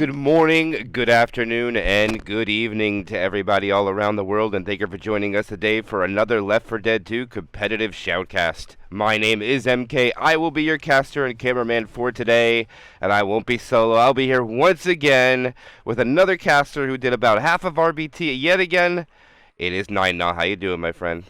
good morning, good afternoon, and good evening to everybody all around the world, and thank you for joining us today for another Left 4 Dead 2 competitive shoutcast. My name is MK. I will be your caster and cameraman for today, and I won't be solo. I'll be here once again with another caster who did about half of RBT yet again. It is Nine Now. How you doing, my friend?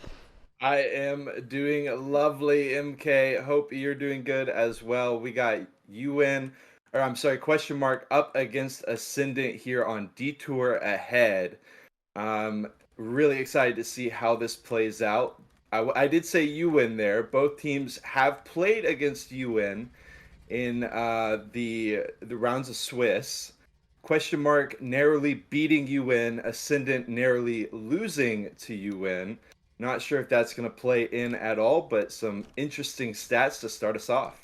I am doing lovely, MK. Hope you're doing good as well. We got UN, or I'm sorry, question mark up against Ascendant here on Detour ahead. Really excited to see how this plays out. I did say UN there. Both teams have played against UN in the rounds of Swiss. Question mark narrowly beating UN, Ascendant narrowly losing to UN. Not sure if that's going to play in at all, but some interesting stats to start us off.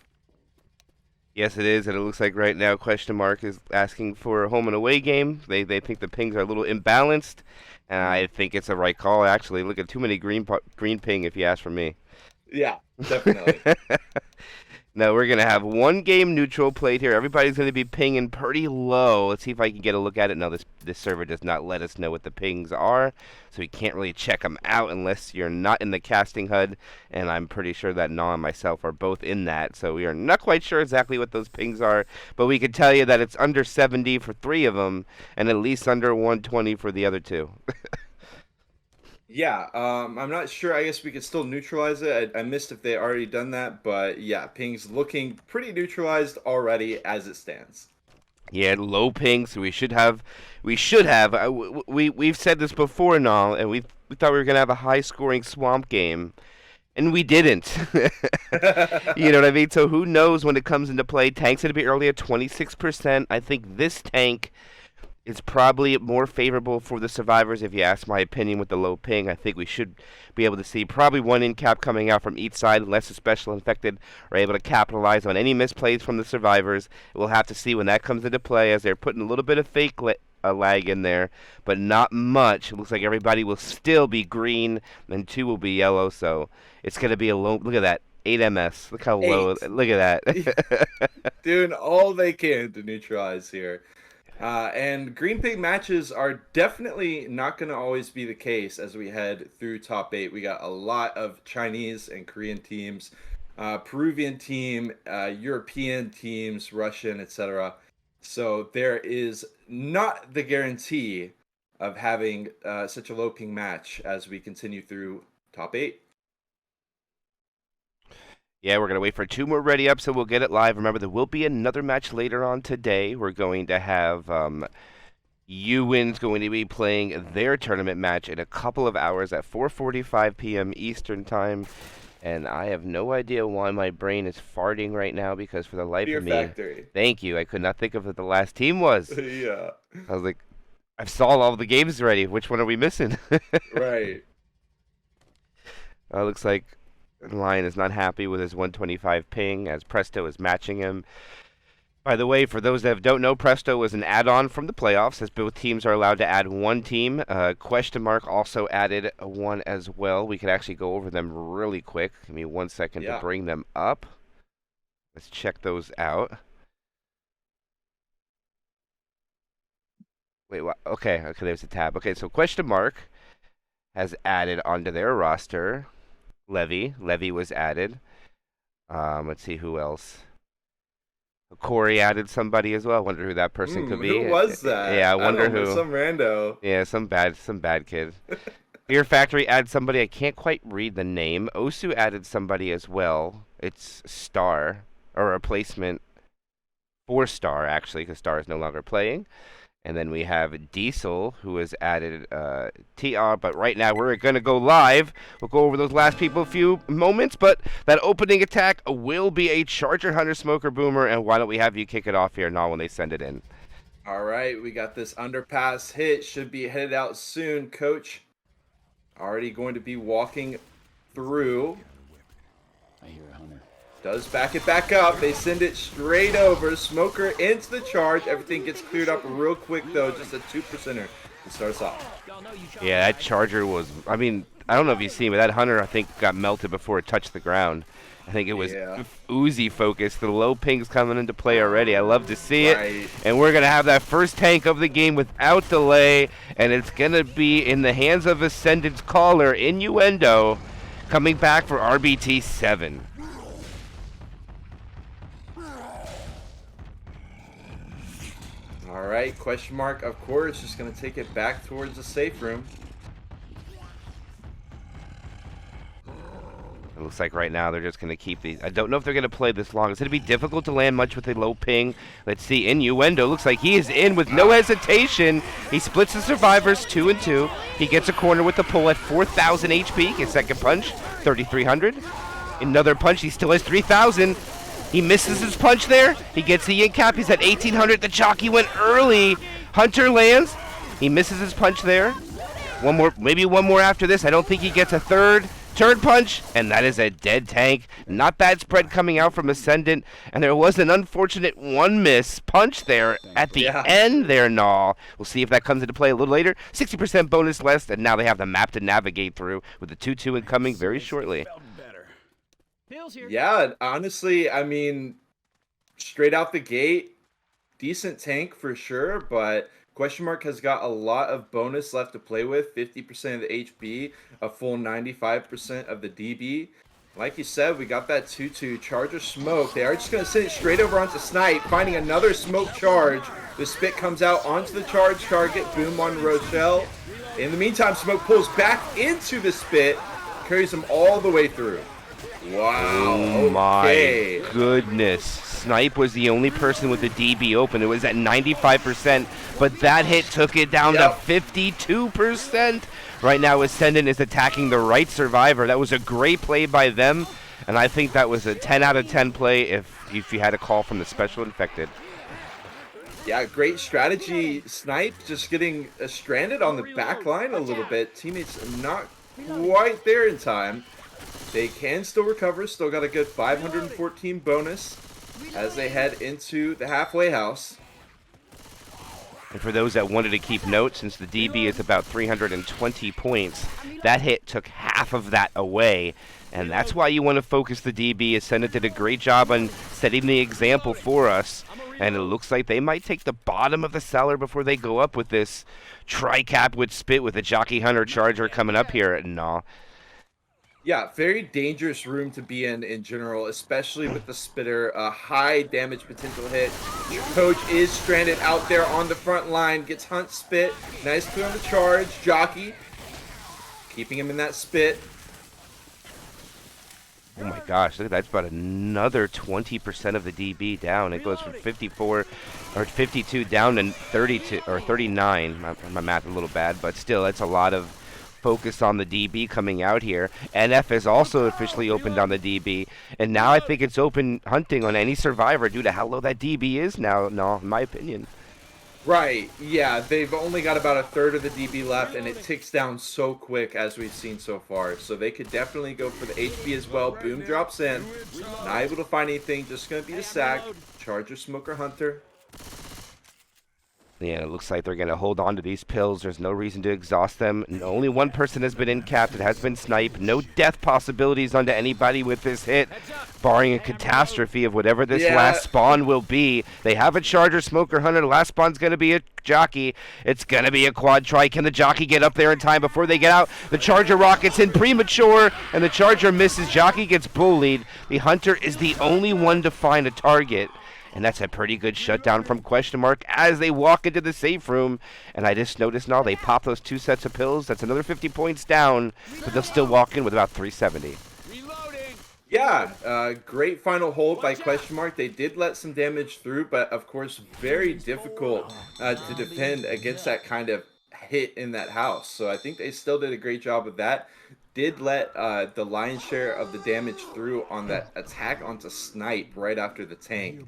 Yes, it is, and it looks like right now question mark is asking for a home and away game. They think the pings are a little imbalanced, and I think it's a right call. Actually, look at too many green ping if you ask for me. Yeah, definitely. No, we're gonna have one game neutral played here. Everybody's gonna be pinging pretty low. Let's see if I can get a look at it. No, this server does not let us know what the pings are, so we can't really check them out unless you're not in the casting HUD. And I'm pretty sure that Na and myself are both in that, so we are not quite sure exactly what those pings are. But we can tell you that it's under 70 for 3 of them, and at least under 120 for the other 2. Yeah, I'm not sure. I guess we could still neutralize it. I missed if they already done that, but yeah, ping's looking pretty neutralized already as it stands. Yeah, low ping, so we should have. We've said this before and all, and we thought we were gonna have a high scoring swamp game, and we didn't. You know what I mean? So who knows when it comes into play? Tank's gonna be early at 26%. I think this tank is probably more favorable for the survivors. If you ask my opinion with the low ping, I think we should be able to see probably one in cap coming out from each side, unless the special infected are able to capitalize on any misplays from the survivors. We'll have to see when that comes into play, as they're putting a little bit of fake lag in there, but not much. It looks like everybody will still be green, and 2 will be yellow, so it's going to be a low. Look at that. 8 MS. Look how low. Eight. Look at that. Doing all they can to neutralize here. And green pig matches are definitely not going to always be the case as we head through top 8. We got a lot of Chinese and Korean teams, Peruvian team, European teams, Russian, etc. So there is not the guarantee of having such a low ping match as we continue through top 8. Yeah, we're going to wait for 2 more ready up, so we'll get it live. Remember, there will be another match later on today. We're going to have UWin's going to be playing their tournament match in a couple of hours at 4:45 p.m. Eastern Time. And I have no idea why my brain is farting right now, because for the life Fear of me, Factory. thank you, I could not think of what the last team was. Yeah. I was like, I've saw all the games already. Which one are we missing? Right. Looks like Lion is not happy with his 125 ping, as Presto is matching him. By the way, for those that don't know, Presto was an add-on from the playoffs, as both teams are allowed to add one team. Question mark also added one as well. We could actually go over them really quick. Give me 1 second to bring them up. Let's check those out. Wait, what? Okay, there's a tab. Okay, so question mark has added onto their roster Levy was added. Let's see who else. Corey added somebody as well. I wonder who that person could be. Who was that? Yeah, I wonder don't know, who. some rando. Yeah, some bad kid. Fear Factory added somebody. I can't quite read the name. Osu added somebody as well. It's Star, or a replacement for Star, actually, because Star is no longer playing. And then we have Diesel, who has added TR, but right now we're going to go live. We'll go over those last people a few moments, but that opening attack will be a Charger Hunter Smoker Boomer, and why don't we have you kick it off here now when they send it in. All right, we got this underpass hit. Should be headed out soon. Coach already going to be walking through. I hear a hunter. Does back it back up. They send it straight over. Smoker into the charge. Everything gets cleared up real quick, though. Just a 2%er. to start us off. Yeah, that charger was. I mean, I don't know if you've seen, but that hunter I think got melted before it touched the ground. I think it was Yeah. Uzi focused. The low ping's coming into play already. I love to see it. Right. And we're gonna have that first tank of the game without delay, and it's gonna be in the hands of Ascendant's caller, Innuendo, coming back for RBT 7. All right, question mark, of course, just going to take it back towards the safe room. It looks like right now they're just going to keep these. I don't know if they're going to play this long. It's going to be difficult to land much with a low ping. Let's see. Innuendo looks like he is in with no hesitation. He splits the survivors 2 and 2. He gets a corner with the pull at 4,000 HP. His second punch, 3,300. Another punch. He still has 3,000. He misses his punch there. He gets the in cap. He's at 1,800. The jockey went early. Hunter lands. He misses his punch there. One more, maybe one more after this. I don't think he gets a third. Turn punch, and that is a dead tank. Not bad spread coming out from Ascendant, and there was an unfortunate one miss punch there at the end there, Null. We'll see if that comes into play a little later. 60% bonus less, and now they have the map to navigate through with the 2-2 incoming very shortly. Yeah, honestly, I mean, straight out the gate, decent tank for sure, but question mark has got a lot of bonus left to play with. 50% of the HP, a full 95% of the DB. Like you said, we got that 2-2 charger smoke. They are just going to send it straight over onto Snipe, finding another smoke charge. The spit comes out onto the charge target, boom on Rochelle. In the meantime, smoke pulls back into the spit, carries him all the way through. Wow. Oh my goodness. Snipe was the only person with the DB open. It was at 95%, but that hit took it down to 52%. Right now, Ascendant is attacking the right survivor. That was a great play by them, and I think that was a 10 out of 10 play if you had a call from the special infected. Yeah, great strategy. Snipe just getting stranded on the back line a little bit. Teammates not quite there in time. They can still recover, still got a good 514 bonus as they head into the halfway house. And for those that wanted to keep note, since the DB is about 320 points, that hit took half of that away. And that's why you want to focus the DB. Ascendant did a great job on setting the example for us. And it looks like they might take the bottom of the cellar before they go up with this tri-cap with spit with a Jockey Hunter Charger coming up here at Null. Yeah, very dangerous room to be in general, especially with the spitter. A high damage potential hit. Coach is stranded out there on the front line. Gets Hunt spit. Nice clear on the charge. Jockey keeping him in that spit. Oh my gosh, look at that. That's about another 20% of the DB down. It goes from 54 or 52 down to 32 or 39. My math is a little bad, but still, that's a lot of focus on the DB coming out here. NF is also officially opened on the DB, and now I think it's open hunting on any survivor due to how low that DB is now, no, in my opinion. Right, yeah, they've only got about a third of the DB left, and it ticks down so quick as we've seen so far. So they could definitely go for the HP as well. Boom drops in. Not able to find anything, just going to be a sack. Charger, Smoker, Hunter. Yeah, it looks like they're going to hold on to these pills. There's no reason to exhaust them. And only one person has been in-capped. It has been Snipe. No death possibilities onto anybody with this hit, barring a catastrophe of whatever this last spawn will be. They have a Charger, Smoker, Hunter. The last spawn's going to be a Jockey. It's going to be a quad try. Can the Jockey get up there in time before they get out? The Charger rockets in premature, and the Charger misses. Jockey gets bullied. The Hunter is the only one to find a target. And that's a pretty good shutdown from question mark as they walk into the safe room. And I just noticed now they pop those 2 sets of pills. That's another 50 points down, but they'll still walk in with about 370. Yeah, great final hold by question mark. They did let some damage through, but of course very difficult to defend against that kind of hit in that house. So I think they still did a great job of that. Did let the lion's share of the damage through on that attack onto Snipe right after the tank.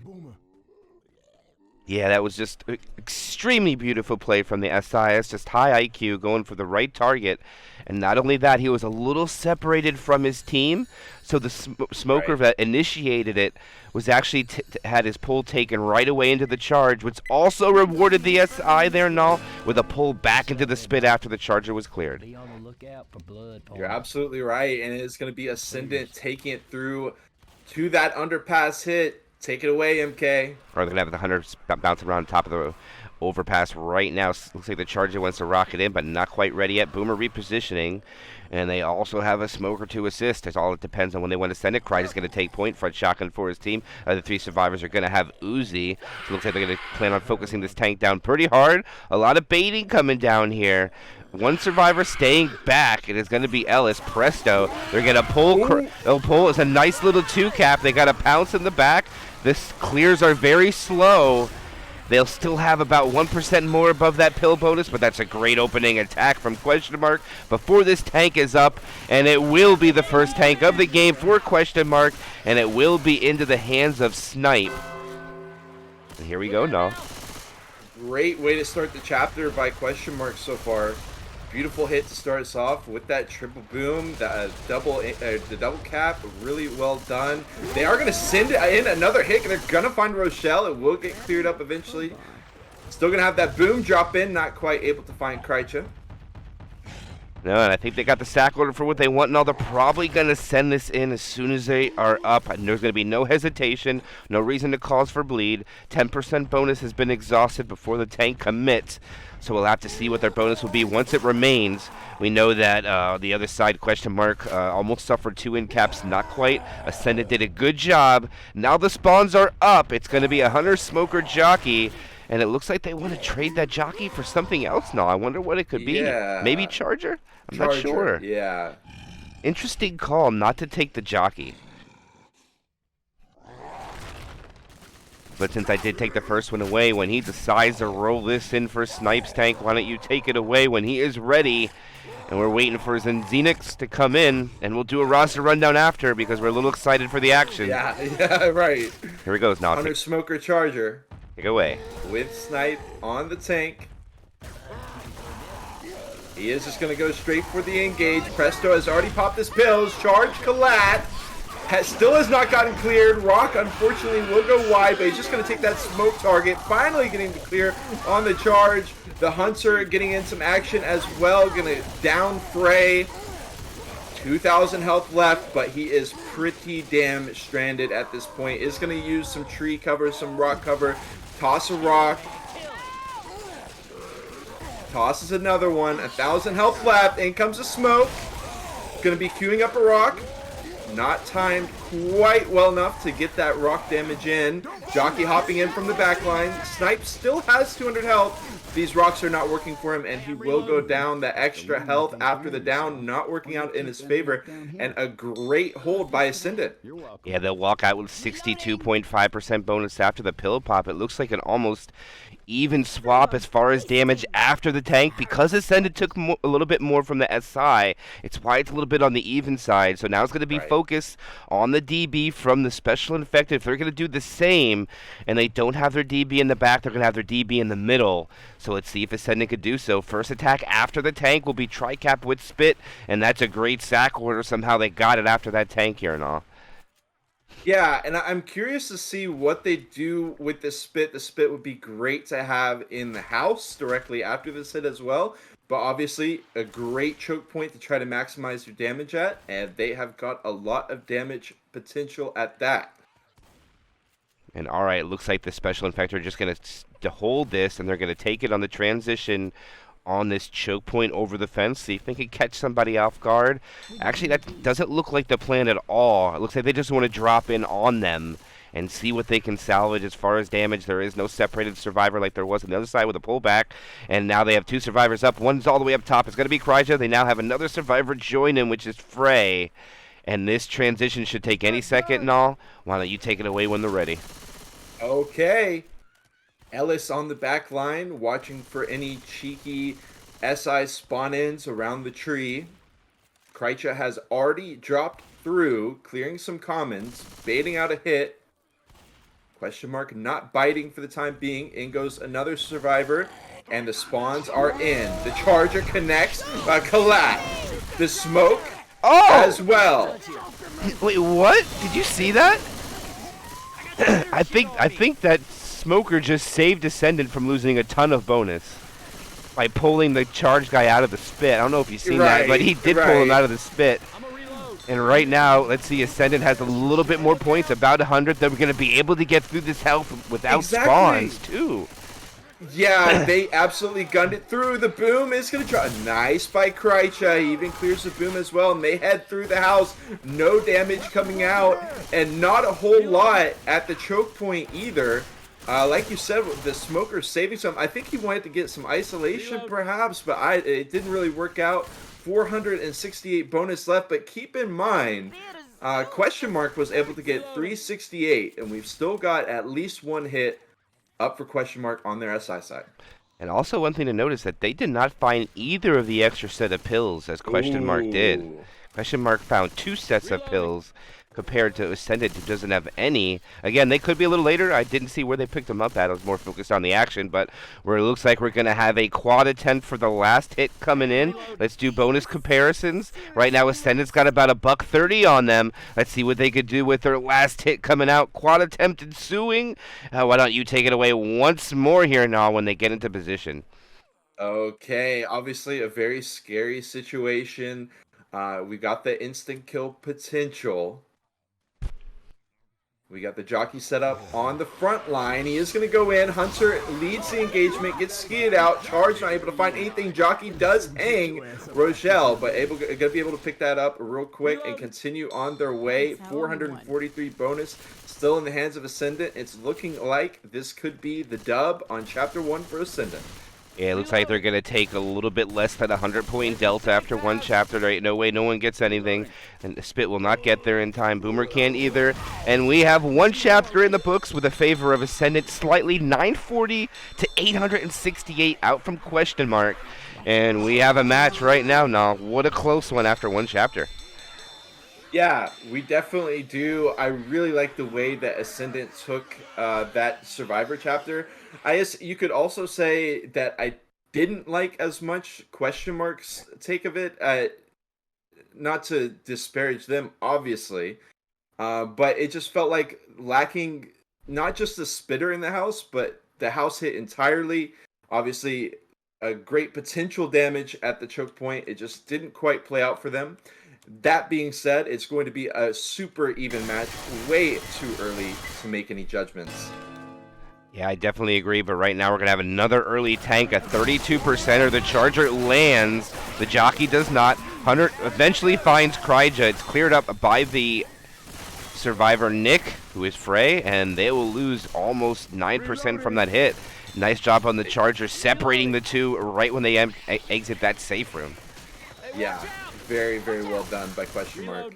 Yeah, that was just extremely beautiful play from the SIS. Just high IQ, going for the right target. And not only that, he was a little separated from his team. So the smoker Right. that initiated it was actually had his pull taken right away into the charge, which also rewarded the SI there, Null, with a pull back into the spit after the charger was cleared. Be on the lookout for blood. You're absolutely right, and it's going to be Ascendant taking it through to that underpass hit. Take it away, MK. Or they're going to have the Hunter bounce around top of the overpass right now. Looks like the Charger wants to rocket in, but not quite ready yet. Boomer repositioning. And they also have a smoker to assist. That's all it depends on when they want to send it. Cryde is going to take point. Front shotgun for his team. The three survivors are going to have Uzi. So it looks like they're going to plan on focusing this tank down pretty hard. A lot of baiting coming down here. One survivor staying back. It is going to be Ellis. Presto. They're going to pull. They'll pull. It's a nice little two cap. They got a pounce in the back. This clears are very slow. They'll still have about 1% more above that pill bonus, but that's a great opening attack from Question Mark before this tank is up, and it will be the first tank of the game for Question Mark, and it will be into the hands of Snipe. And here we go, no. Great way to start the chapter by Question Mark so far. Beautiful hit to start us off with that triple boom, the double cap, really well done. They are going to send in another hit. They're going to find Rochelle. It will get cleared up eventually. Still going to have that boom drop in. Not quite able to find Krycha. No, and I think they got the sack order for what they want, and all they're probably going to send this in as soon as they are up. And there's going to be no hesitation, no reason to cause for bleed. 10% bonus has been exhausted before the tank commits. So we'll have to see what their bonus will be once it remains. We know that the other side, Question Mark, almost suffered 2 in caps, not quite. Ascendant did a good job. Now the spawns are up. It's going to be a Hunter Smoker Jockey. And it looks like they want to trade that jockey for something else now. I wonder what it could be. Yeah. Maybe Charger? I'm not sure. Yeah. Interesting call not to take the jockey. But since I did take the first one away, when he decides to roll this in for Snipe's tank, why don't you take it away when he is ready? And we're waiting for Zenix to come in, and we'll do a roster rundown after because we're a little excited for the action. Yeah, right. Here he goes now. Hunter Smoker Charger. Take it away. With Snipe on the tank. He is just going to go straight for the engage. Presto has already popped his pills. Charge Collat. Still has not gotten cleared. Rock, unfortunately, will go wide, but he's just going to take that smoke target. Finally getting the clear on the charge. The Hunter getting in some action as well. Going to down Frey. 2,000 health left, but he is pretty damn stranded at this point. Is going to use some tree cover, some rock cover. Toss a rock. Tosses another one. 1,000 health left. In comes a smoke. Going to be queuing up a rock. Not timed quite well enough to get that rock damage in. Jockey hopping in from the back line. Snipe still has 200 health. These rocks are not working for him, and he will go down. The extra health after the down not working out in his favor, and a great hold by Ascendant. Yeah, they'll walk out with 62.5% bonus after the pill pop. It looks like an almost even swap as far as damage after the tank because Ascendant took a little bit more from the SI. It's why it's a little bit on the even side. So now it's going to be focused on the DB from the special infected. If they're going to do the same and they don't have their DB in the back, they're going to have their DB in the middle. So let's see if Ascendant could do so. First attack after the tank will be Tricap with Spit, and that's a great sack order. Somehow they got it after that tank here and all. Yeah, and I'm curious to see what they do with the Spit. The Spit would be great to have in the house directly after this hit as well. But obviously, a great choke point to try to maximize your damage at. And they have got a lot of damage potential at that. And all right, it looks like the special infector are just going to hold this, and they're going to take it on the transition on this choke point over the fence, see if they can catch somebody off guard. Actually, that doesn't look like the plan at all. It looks like they just want to drop in on them and see what they can salvage as far as damage. There is no separated survivor like there was on the other side with a pullback, and now they have 2 survivors up. One's all the way up top. It's going to be Kryja. They now have another survivor join in, which is Frey. And this transition should take any second and all. Why don't you take it away when they're ready? Okay. Ellis on the back line, watching for any cheeky SI spawn-ins around the tree. Krycha has already dropped through, clearing some commons, baiting out a hit. Question mark not biting for the time being. In goes another survivor, and the spawns are in. The charger connects, collapse. The smoke as well. Wait, what? Did you see that? I think that Smoker just saved Ascendant from losing a ton of bonus by pulling the charge guy out of the spit. I don't know if you've seen that, but he did pull him out of the spit. And right now, let's see, Ascendant has a little bit more points, about 100. They're going to be able to get through this health without spawns, too. Yeah, they absolutely gunned it through. The boom is going to try. Nice by Krycha. He even clears the boom as well. And they head through the house. No damage coming out. And not a whole lot at the choke point either. Like you said, the Smoker saving some. I think he wanted to get some isolation perhaps, but it didn't really work out. 468 bonus left, but keep in mind, Question Mark was able to get 368, and we've still got at least one hit up for Question Mark on their SI side. And also one thing to notice that they did not find either of the extra set of pills as Question Mark did. Question Mark found 2 sets of pills compared to Ascendant, who doesn't have any. Again, they could be a little later. I didn't see where they picked them up at. I was more focused on the action, but where it looks like we're going to have a quad attempt for the last hit coming in. Let's do bonus comparisons. Right now, Ascendant's got about $130 on them. Let's see what they could do with their last hit coming out. Quad attempt ensuing. Why don't you take it away once more here now when they get into position? Okay, obviously a very scary situation. We got the instant kill potential. We got the jockey set up on the front line. He is going to go in. Hunter leads the engagement, gets skied out. Charge not able to find anything. Jockey does hang Rochelle, but going to be able to pick that up real quick and continue on their way. 443 bonus still in the hands of Ascendant. It's looking like this could be the dub on Chapter 1 for Ascendant. Yeah, it looks like they're going to take a little bit less than 100-point delta after one chapter. There ain't no way no one gets anything. And the Spit will not get there in time. Boomer can't either. And we have one chapter in the books with a favor of Ascendant, slightly 940 to 868 out from Question Mark. And we have a match right now. Now, what a close one after one chapter. Yeah, we definitely do. I really like the way that Ascendant took that Survivor chapter. I guess you could also say that I didn't like as much Question Mark's take of it. Not to disparage them, obviously, but it just felt like lacking not just the spitter in the house, but the house hit entirely. Obviously, a great potential damage at the choke point. It just didn't quite play out for them. That being said, it's going to be a super even match. Way too early to make any judgments. Yeah, I definitely agree, but right now we're going to have another early tank, a 32%er. The Charger lands. The Jockey does not. Hunter eventually finds Kryja. It's cleared up by the Survivor Nick, who is Frey, and they will lose almost 9% from that hit. Nice job on the Charger, separating the two right when they exit that safe room. Yeah, very, very well done by Question Mark.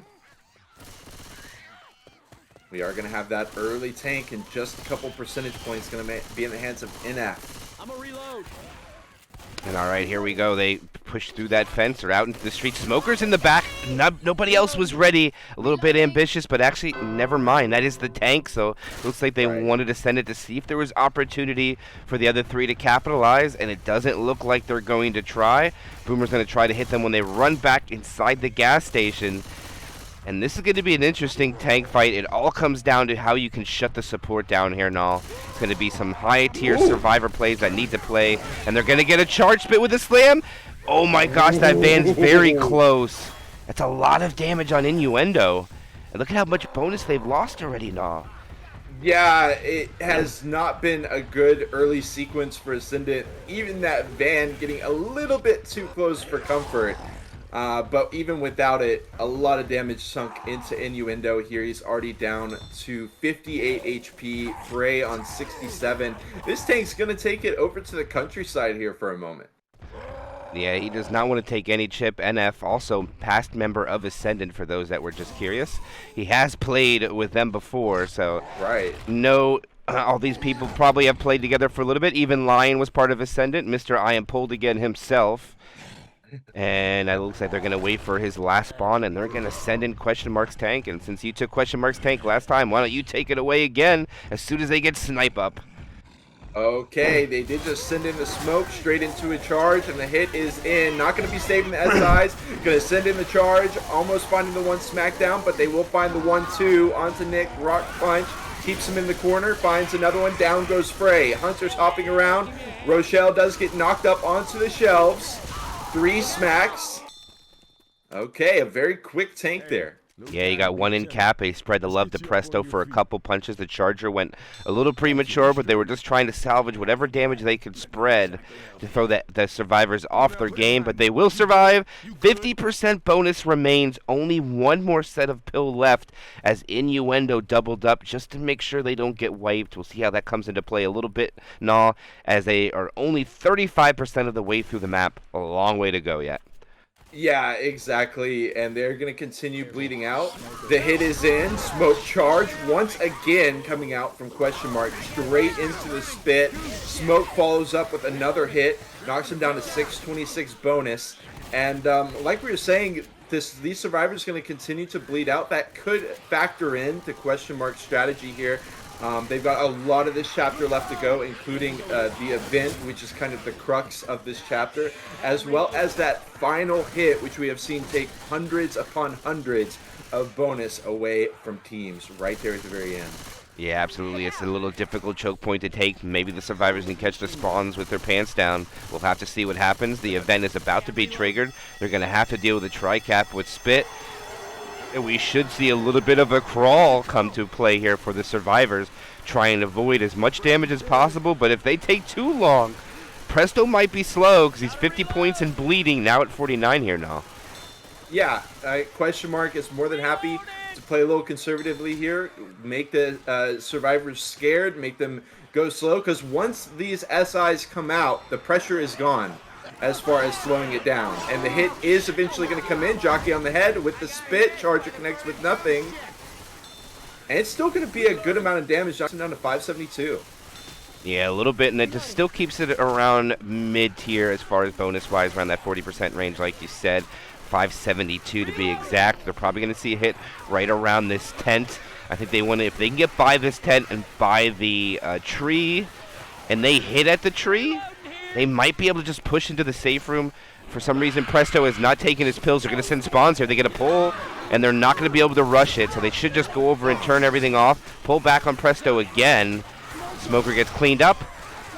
We are going to have that early tank, and just a couple percentage points going to be in the hands of NF. I'm a reload. And all right, here we go. They push through that fence or out into the street. Smokers in the back. Nobody else was ready. A little bit ambitious, but actually, never mind. That is the tank, so it looks like they wanted to send it to see if there was opportunity for the other three to capitalize, and it doesn't look like they're going to try. Boomer's going to try to hit them when they run back inside the gas station. And this is going to be an interesting tank fight. It all comes down to how you can shut the support down here, Nall. It's going to be some high-tier Survivor plays that need to play. And they're going to get a charge spit with a slam. Oh my gosh, that van's very close. That's a lot of damage on Innuendo. And look at how much bonus they've lost already, Nall. Yeah, it has not been a good early sequence for Ascendant. Even that van getting a little bit too close for comfort. But even without it, a lot of damage sunk into Innuendo here. He's already down to 58 HP, Frey on 67. This tank's going to take it over to the countryside here for a moment. Yeah, he does not want to take any chip. NF, also past member of Ascendant, for those that were just curious. He has played with them before, so no, all these people probably have played together for a little bit. Even Lion was part of Ascendant. Mr. I Am Pulled Again himself. And it looks like they're going to wait for his last spawn, and they're going to send in Question Mark's tank. And since you took Question Mark's tank last time, why don't you take it away again as soon as they get snipe up? Okay, they did just send in the smoke straight into a charge, and the hit is in. Not going to be saving the SIs. Going to send in the charge, almost finding the one smackdown, but they will find the 1-2 onto Nick. Rock punch, keeps him in the corner, finds another one. Down goes Frey. Hunter's hopping around. Rochelle does get knocked up onto the shelves. 3 smacks. Okay, a very quick tank there. Yeah, you got one in cap. They spread the love to Presto for a couple punches. The Charger went a little premature, but they were just trying to salvage whatever damage they could spread to throw the survivors off their game. But they will survive. 50% bonus remains. Only one more set of pill left as Innuendo doubled up just to make sure they don't get wiped. We'll see how that comes into play a little bit now, as they are only 35% of the way through the map. A long way to go yet. Yeah, exactly, and they're going to continue bleeding out. The hit is in. Smoke charge once again coming out from Question Mark straight into the spit. Smoke follows up with another hit, knocks him down to 626 bonus. And like we were saying, these survivors are going to continue to bleed out. That could factor in to Question Mark's strategy here. They've got a lot of this chapter left to go, including the event, which is kind of the crux of this chapter, as well as that final hit, which we have seen take hundreds upon hundreds of bonus away from teams right there at the very end. Yeah, absolutely. It's a little difficult choke point to take. Maybe the survivors can catch the spawns with their pants down. We'll have to see what happens. The event is about to be triggered. They're going to have to deal with a tri-cap with Spit. And we should see a little bit of a crawl come to play here for the survivors, trying to avoid as much damage as possible. But if they take too long, Presto might be slow because he's 50 points and bleeding, now at 49 here now. Yeah, Question Mark is more than happy to play a little conservatively here, make the survivors scared, make them go slow, because once these SIs come out, the pressure is gone as far as slowing it down. And the hit is eventually going to come in. Jockey on the head with the spit. Charger connects with nothing. And it's still going to be a good amount of damage. Knocks him down to 572. Yeah, a little bit, and it just still keeps it around mid-tier as far as bonus-wise, around that 40% range, like you said. 572 to be exact. They're probably going to see a hit right around this tent. I think they want to, if they can get by this tent and by the tree, and they hit at the tree, they might be able to just push into the safe room. For some reason, Presto is not taking his pills. They're going to send spawns here. They get a pull, and they're not going to be able to rush it, so they should just go over and turn everything off. Pull back on Presto again. Smoker gets cleaned up,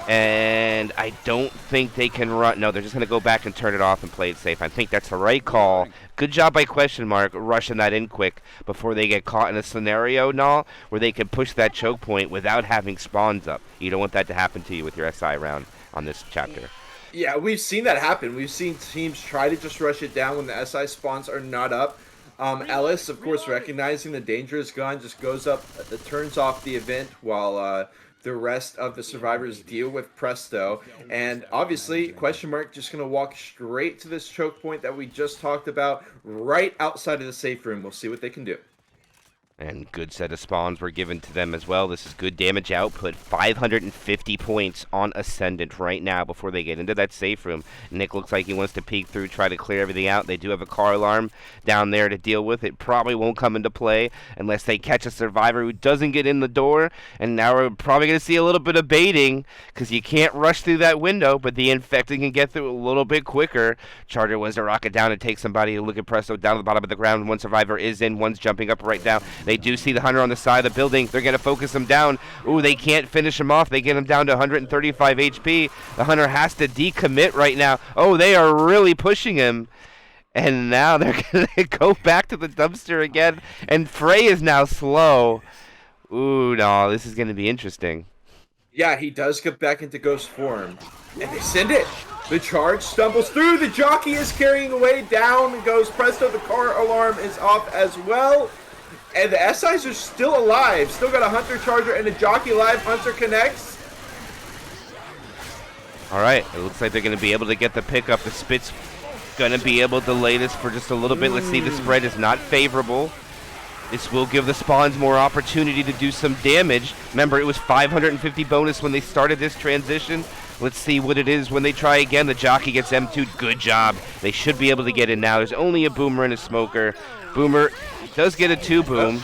and I don't think they can run. No, they're just going to go back and turn it off and play it safe. I think that's the right call. Good job by Question Mark rushing that in quick before they get caught in a scenario now where they can push that choke point without having spawns up. You don't want that to happen to you with your SI round on this chapter. Yeah, we've seen that happen. We've seen teams try to just rush it down when the SI spawns are not up. Ellis, of course, recognizing the danger is gone, just goes up, turns off the event while the rest of the survivors deal with Presto. And obviously, Question Mark just going to walk straight to this choke point that we just talked about, right outside of the safe room. We'll see what they can do. And good set of spawns were given to them as well. This is good damage output. 550 points on Ascendant right now before they get into that safe room. Nick looks like he wants to peek through, try to clear everything out. They do have a car alarm down there to deal with. It probably won't come into play unless they catch a survivor who doesn't get in the door. And now we're probably going to see a little bit of baiting because you can't rush through that window, but the infected can get through a little bit quicker. Charger wants to rocket down and take somebody. Look at Presto down at the bottom of the ground. One survivor is in, one's jumping up right down. They do see the Hunter on the side of the building. They're going to focus him down. Ooh, they can't finish him off. They get him down to 135 HP. The Hunter has to decommit right now. Oh, they are really pushing him. And now they're going to go back to the dumpster again. And Frey is now slow. Ooh, no, this is going to be interesting. Yeah, he does get back into ghost form. And they send it. The charge stumbles through. The jockey is carrying away. Down goes Presto. The car alarm is off as well. And the SIs are still alive. Still got a Hunter Charger and a jockey alive. Hunter connects. All right, it looks like they're going to be able to get the pickup. The Spit's going to be able to delay this for just a little bit. Let's see, the spread is not favorable. This will give the spawns more opportunity to do some damage. Remember, it was 550 bonus when they started this transition. Let's see what it is when they try again. The jockey gets M2'd. Good job. They should be able to get in now. There's only a boomer and a smoker. Boomer does get a 2-boom.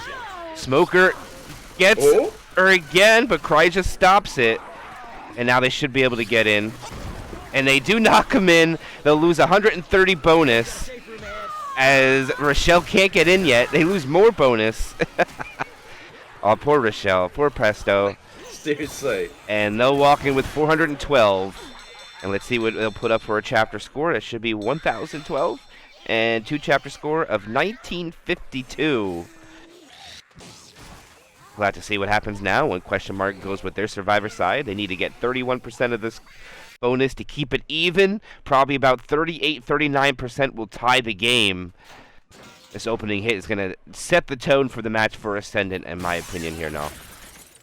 Smoker gets her again, but Cry just stops it. And now they should be able to get in. And they do knock him in. They'll lose 130 bonus. As Rochelle can't get in yet. They lose more bonus. Oh, poor Rochelle. Poor Presto. Seriously. And they'll walk in with 412. And let's see what they'll put up for a chapter score. That should be 1,012. And 2 chapter score of 1952. Glad to see what happens now when Question Mark goes with their survivor side. They need to get 31% of this bonus to keep it even. Probably about 38-39% will tie the game. This opening hit is going to set the tone for the match for Ascendant, in my opinion here now.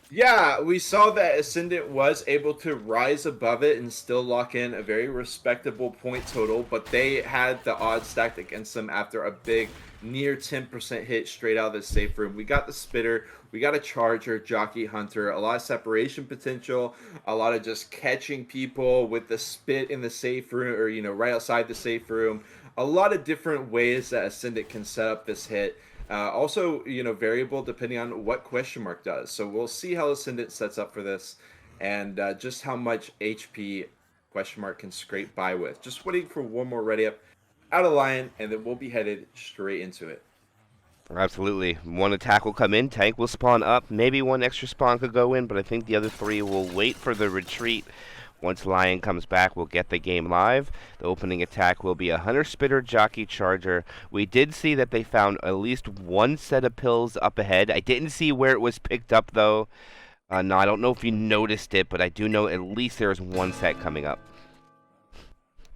Yeah, we saw that Ascendant was able to rise above it and still lock in a very respectable point total, but they had the odds stacked against them after a big near 10% hit straight out of the safe room. We got the spitter, we got a charger, jockey, hunter, a lot of separation potential, a lot of just catching people with the spit in the safe room, or, you know, right outside the safe room. A lot of different ways that Ascendant can set up this hit. Also, you know, variable depending on what Question Mark does. So we'll see how Ascendant sets up for this, and just how much HP Question Mark can scrape by with. Just waiting for one more ready up out of Lion, and then we'll be headed straight into it. Absolutely. One attack will come in, tank will spawn up, maybe one extra spawn could go in, but I think the other 3 will wait for the retreat. Once Lion comes back, we'll get the game live. The opening attack will be a Hunter, Spitter, Jockey, Charger. We did see that they found at least one set of pills up ahead. I didn't see where it was picked up, though. No, I don't know if you noticed it, but I do know at least there's one set coming up.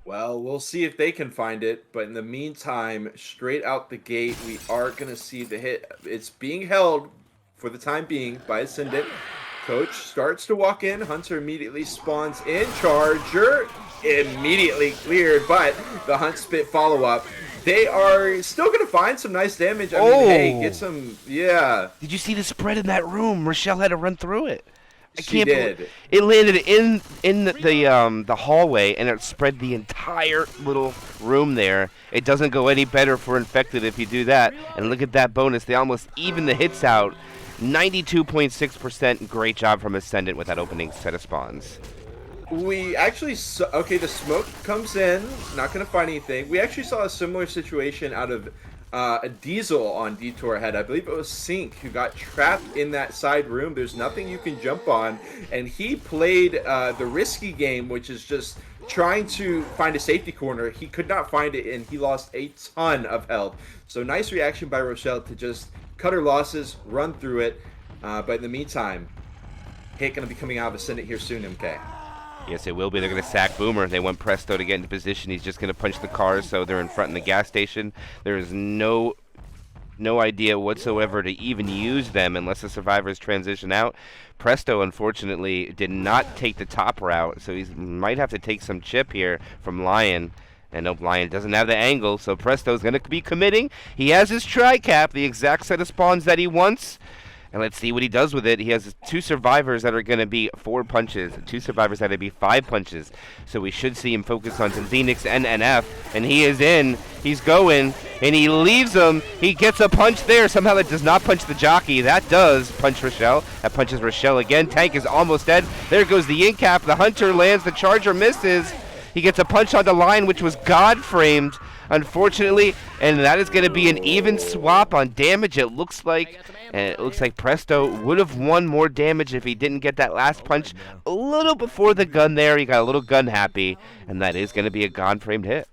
Well, we'll see if they can find it, but in the meantime, straight out the gate, we are going to see the hit. It's being held for the time being by Ascendant. Coach starts to walk in. Hunter immediately spawns in. Charger immediately cleared, but the Hunt Spit follow-up. They are still going to find some nice damage. I mean, hey, get some, yeah. Did you see the spread in that room? Rochelle had to run through it. She did. It landed in the hallway, and it spread the entire little room there. It doesn't go any better for Infected if you do that. And look at that bonus. They almost even the hits out. 92.6%. Great job from Ascendant with that opening set of spawns. We actually saw, okay, the smoke comes in, not going to find anything. We actually saw a similar situation out of a Diesel on Detour ahead. I believe it was Sink who got trapped in that side room. There's nothing you can jump on, and he played the risky game, which is just trying to find a safety corner. He could not find it, and he lost a ton of health. So nice reaction by Rochelle to just cut her losses, run through it. But in the meantime, hit going to be coming out of Ascendant here soon, MK. Yes, it will be. They're going to sack Boomer. They want Presto to get into position. He's just going to punch the cars, so they're in front in the gas station. There is no idea whatsoever to even use them unless the survivors transition out. Presto, unfortunately, did not take the top route, so he might have to take some chip here from Lion. And nope, Lion doesn't have the angle, so Presto's going to be committing. He has his tri-cap, the exact set of spawns that he wants. And let's see what he does with it. He has 2 survivors that are going to be 4 punches, 2 survivors that are going to be 5 punches. So we should see him focus on Zenix and NF. And he is in. He's going. And he leaves him. He gets a punch there. Somehow that does not punch the jockey. That does punch Rochelle. That punches Rochelle again. Tank is almost dead. There goes the in-cap. The Hunter lands. The Charger misses. He gets a punch on the line, which was God-framed, unfortunately, and that is going to be an even swap on damage, it looks like. And it looks like Presto would have won more damage if he didn't get that last punch a little before the gun there. He got a little gun happy, and that is going to be a God-framed hit.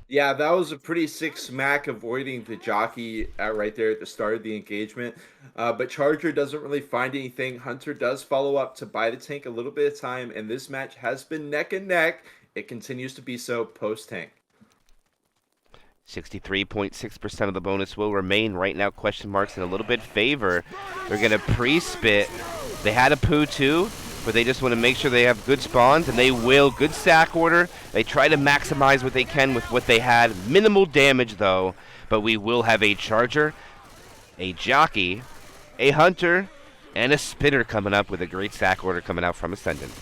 Yeah, that was a pretty sick smack avoiding the jockey right there at the start of the engagement. But Charger doesn't really find anything. Hunter does follow up to buy the tank a little bit of time, and this match has been neck and neck. It continues to be so post-tank. 63.6% of the bonus will remain. Right now, question marks in a little bit favor. They're going to pre-spit. They had a poo too, but they just want to make sure they have good spawns, and they will. Good sack order. They try to maximize what they can with what they had. Minimal damage, though, but we will have a Charger, a Jockey, a Hunter, and a Spitter coming up with a great sack order coming out from Ascendant.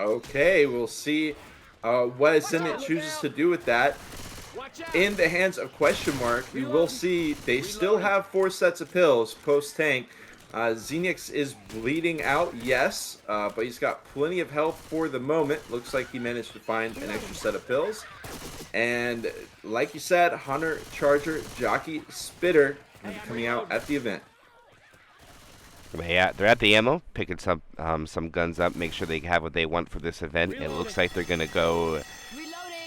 Okay, we'll see what Ascendant chooses to do with that. In the hands of Question Mark, you will see they still have 4 sets of pills post-tank. Xenix is bleeding out, yes, but he's got plenty of health for the moment. Looks like he managed to find an extra set of pills. And like you said, Hunter, Charger, Jockey, Spitter coming out at the event. Yeah, they're at the ammo, picking some guns up, make sure they have what they want for this event. It looks like they're going to go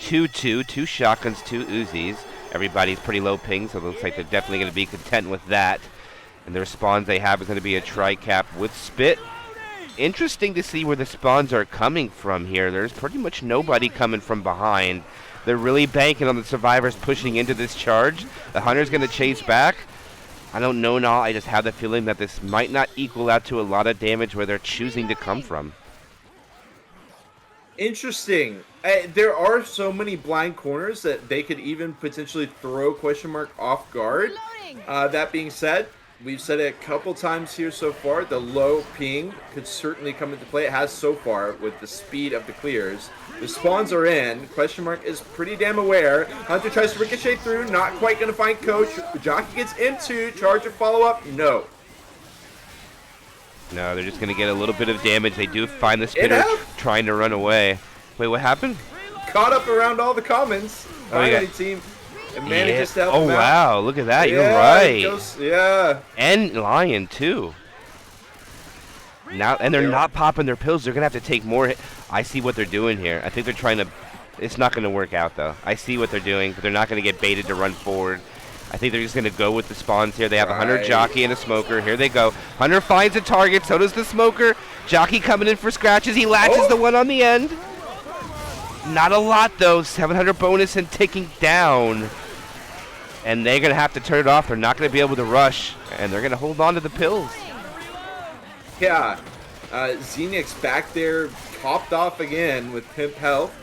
2-2, 2 shotguns, 2 Uzis. Everybody's pretty low ping, so it looks like they're definitely going to be content with that. And the spawns they have is going to be a tri-cap with Spit. Interesting to see where the spawns are coming from here. There's pretty much nobody coming from behind. They're really banking on the survivors pushing into this charge. The Hunter's going to chase back. I don't know now. I just have the feeling that this might not equal out to a lot of damage where they're choosing to come from. Interesting. There are so many blind corners that they could even potentially throw Question Mark off guard. That being said, we've said it a couple times here so far, the low ping could certainly come into play. It has so far with the speed of the clears. The spawns are in. Question Mark is pretty damn aware. Hunter tries to ricochet through, not quite going to find Coach. Jockey gets into, Charger follow-up, no. No, they're just going to get a little bit of damage. They do find the Spitter trying to run away. Wait, what happened? Caught up around all the commons. Team manages to help him out. Wow, look at that. You're right. Yeah. And Lion, too. Now, and they're not popping their pills. They're going to have to take more. I see what they're doing here. I think they're trying to. It's not going to work out, though. I see what they're doing, but they're not going to get baited to run forward. I think they're just going to go with the spawns here. They have a Hunter, Jockey, and a Smoker. Here they go. Hunter finds a target. So does the Smoker. Jockey coming in for scratches. He latches the one on the end. Not a lot, though. 700 bonus and ticking down. And they're going to have to turn it off. They're not going to be able to rush. And they're going to hold on to the pills. Yeah. Xenix back there topped off again with Pimp Health.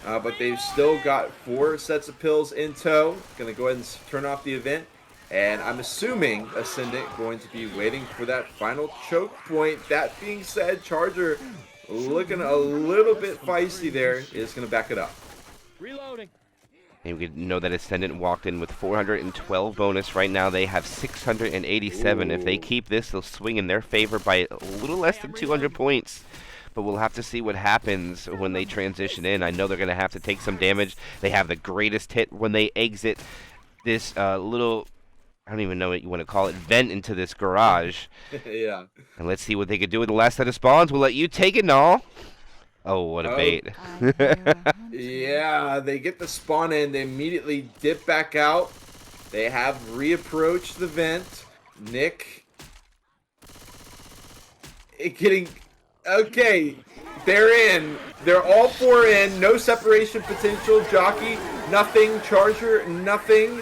But they've still got 4 sets of pills in tow. Going to go ahead and turn off the event. And I'm assuming Ascendant going to be waiting for that final choke point. That being said, Charger looking a little bit feisty there. Is going to back it up. Reloading. And we know that Ascendant walked in with 412 bonus. Right now they have 687. Ooh. If they keep this, they'll swing in their favor by a little less than 200 points. But we'll have to see what happens when they transition in. I know they're going to have to take some damage. They have the greatest hit when they exit this little, I don't even know what you want to call it, vent into this garage. Yeah. And let's see what they can do with the last set of spawns. We'll let you take it, Null. Oh, what a bait. Yeah, they get the spawn in. They immediately dip back out. They have reapproached the vent. Nick getting... Okay, they're in. They're all 4 in. No separation potential. Jockey, nothing. Charger, nothing.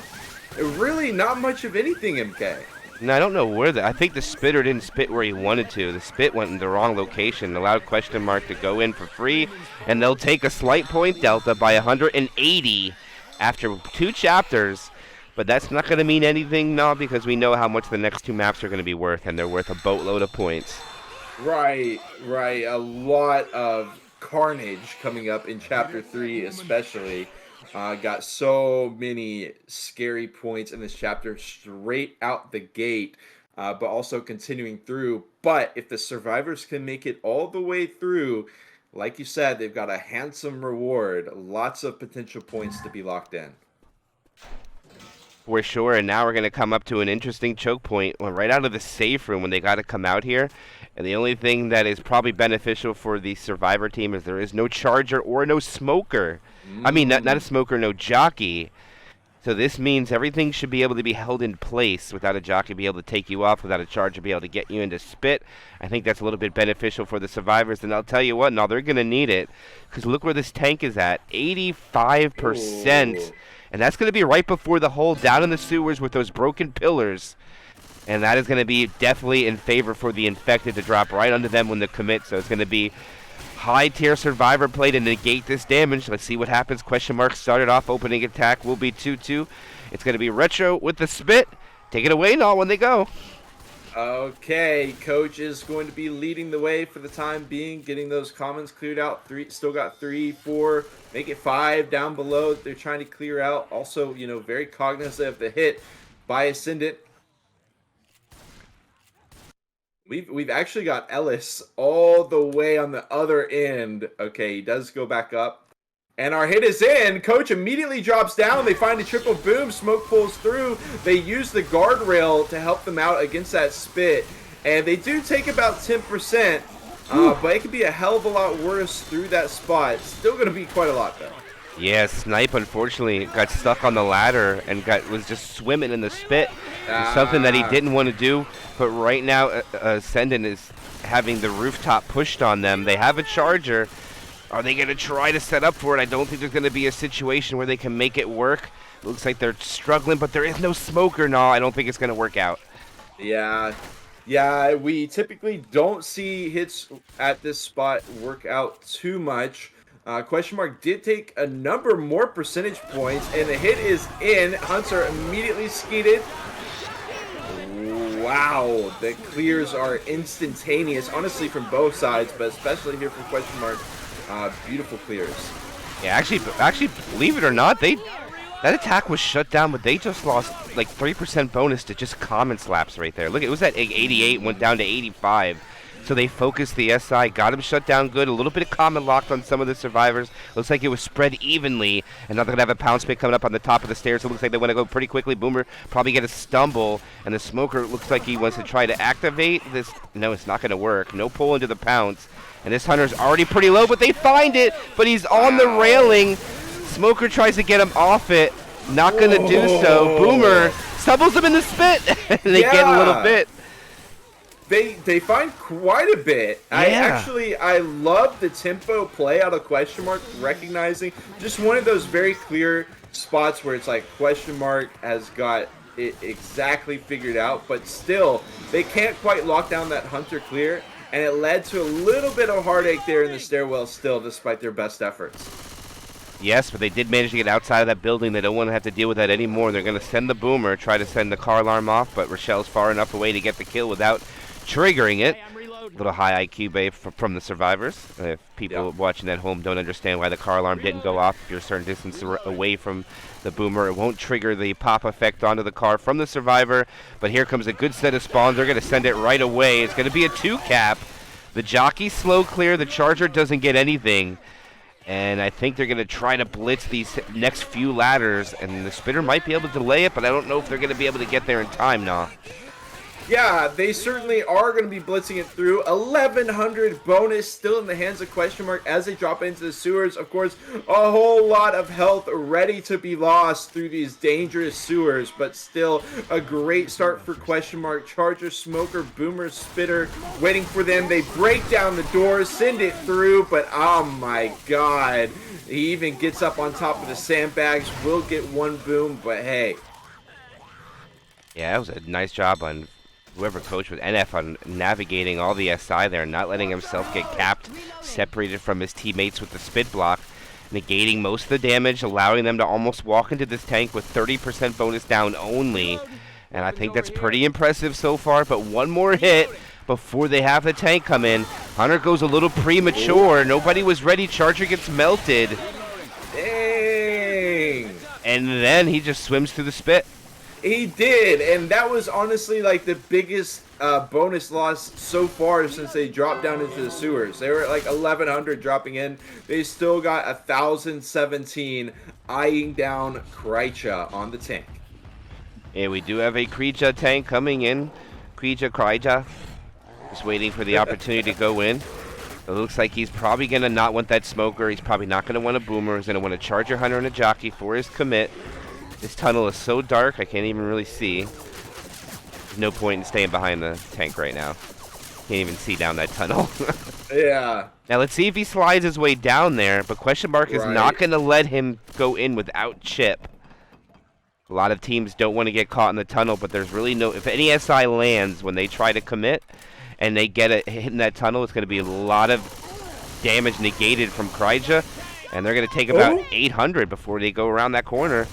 Really not much of anything, MK. No, I don't know where I think the Spitter didn't spit where he wanted to. The spit went in the wrong location. Allowed Question Mark to go in for free, and they'll take a slight point delta by 180 after 2 chapters. But that's not going to mean anything now because we know how much the next 2 maps are going to be worth, and they're worth a boatload of points. Right. A lot of carnage coming up in Chapter 3 especially. Got so many scary points in this chapter straight out the gate, but also continuing through. But if the survivors can make it all the way through, like you said, they've got a handsome reward. Lots of potential points to be locked in. For sure, and now we're going to come up to an interesting choke point right out of the safe room when they got to come out here. And the only thing that is probably beneficial for the Survivor team is there is no Charger or no Smoker. I mean, not a Smoker, no Jockey. So this means everything should be able to be held in place without a Jockey be able to take you off, without a Charger be able to get you into spit. I think that's a little bit beneficial for the Survivors. And I'll tell you what, now they're going to need it. Because look where this tank is at, 85%. Ooh. And that's going to be right before the hole down in the sewers with those broken pillars. And that is going to be definitely in favor for the Infected to drop right under them when they commit. So it's going to be high-tier Survivor play to negate this damage. Let's see what happens. Question Mark started off. Opening attack will be 2-2. It's going to be Retro with the spit. Take it away, Null, when they go. Okay, coach is going to be leading the way for the time being, getting those commons cleared out. Still got 3, 4, make it 5 down below that they're trying to clear out. Also, very cognizant of the hit by Ascendant. We've actually got Ellis all the way on the other end. Okay, he does go back up. And our hit is in. Coach immediately drops down. They find a triple boom. Smoke pulls through. They use the guardrail to help them out against that spit. And they do take about 10%. But it could be a hell of a lot worse through that spot. Still going to be quite a lot, though. Yeah, Snipe unfortunately got stuck on the ladder and was just swimming in the spit. Something that he didn't want to do. But right now, Ascendant is having the rooftop pushed on them. They have a charger. Are they going to try to set up for it? I don't think there's going to be a situation where they can make it work. It looks like they're struggling, but there is no smoker. No, I don't think it's going to work out. Yeah, we typically don't see hits at this spot work out too much. Question mark did take a number more percentage points, and the hit is in. Hunter immediately skeeted. Wow, the clears are instantaneous, honestly, from both sides, but especially here from question mark. Beautiful clears. Yeah, actually, believe it or not, that attack was shut down, but they just lost like 3% bonus to just common slaps right there. Look, it was at 88, went down to 85. So they focused the SI, got him shut down good. A little bit of common locked on some of the survivors. Looks like it was spread evenly, and now they're gonna have a pound spit coming up on the top of the stairs. So it looks like they want to go pretty quickly. Boomer probably get a stumble, and the smoker looks like he wants to try to activate this. No, it's not gonna work. No pull into the pounce. And this hunter's already pretty low, but they find it. But he's on the railing. Smoker tries to get him off it. Not going to do so. Boomer stumbles him in the spit. And they get a little bit. They find quite a bit. Yeah. I love the tempo play out of question mark, recognizing just one of those very clear spots where it's like question mark has got it exactly figured out, but still they can't quite lock down that hunter clear. And it led to a little bit of heartache there in the stairwell still, despite their best efforts. Yes, but they did manage to get outside of that building. They don't want to have to deal with that anymore. They're going to send the boomer, try to send the car alarm off, but Rochelle's far enough away to get the kill without triggering it. A little high IQ babe from the survivors. If people watching at home don't understand why the car alarm didn't go off, if you're a certain distance away from the boomer, it won't trigger the pop effect onto the car from the survivor. But here comes a good set of spawns. They're going to send it right away. It's going to be a 2-cap. The jockey slow clear. The charger doesn't get anything. And I think they're going to try to blitz these next few ladders. And the spitter might be able to delay it, but I don't know if they're going to be able to get there in time now. Yeah, they certainly are going to be blitzing it through. 1,100 bonus still in the hands of question mark as they drop into the sewers. Of course, a whole lot of health ready to be lost through these dangerous sewers, but still a great start for question mark. Charger, smoker, boomer, spitter waiting for them. They break down the doors, send it through, but oh my god. He even gets up on top of the sandbags, will get one boom, but hey. Yeah, that was a nice job on whoever coached with NF on navigating all the SI there, not letting himself get capped, separated from his teammates with the spit block, negating most of the damage, allowing them to almost walk into this tank with 30% bonus down only. And I think that's pretty impressive so far, but one more hit before they have the tank come in. Hunter goes a little premature. Nobody was ready. Charger gets melted. Dang. And then he just swims through the spit. He did, and that was honestly like the biggest bonus loss so far since they dropped down into the sewers. They were at like 1,100 dropping in. They still got 1,017 eyeing down Krycha on the tank. Yeah, we do have a Krycha tank coming in. Krycha. Just waiting for the opportunity to go in. It looks like he's probably going to not want that smoker. He's probably not going to want a boomer. He's going to want a charger hunter and a jockey for his commit. This tunnel is so dark, I can't even really see. There's no point in staying behind the tank right now. Can't even see down that tunnel. Yeah. Now let's see if he slides his way down there, but question mark is not going to let him go in without chip. A lot of teams don't want to get caught in the tunnel, but there's really no... If any SI lands when they try to commit and they get a hit in that tunnel, it's going to be a lot of damage negated from Kryja, and they're going to take about 800 before they go around that corner.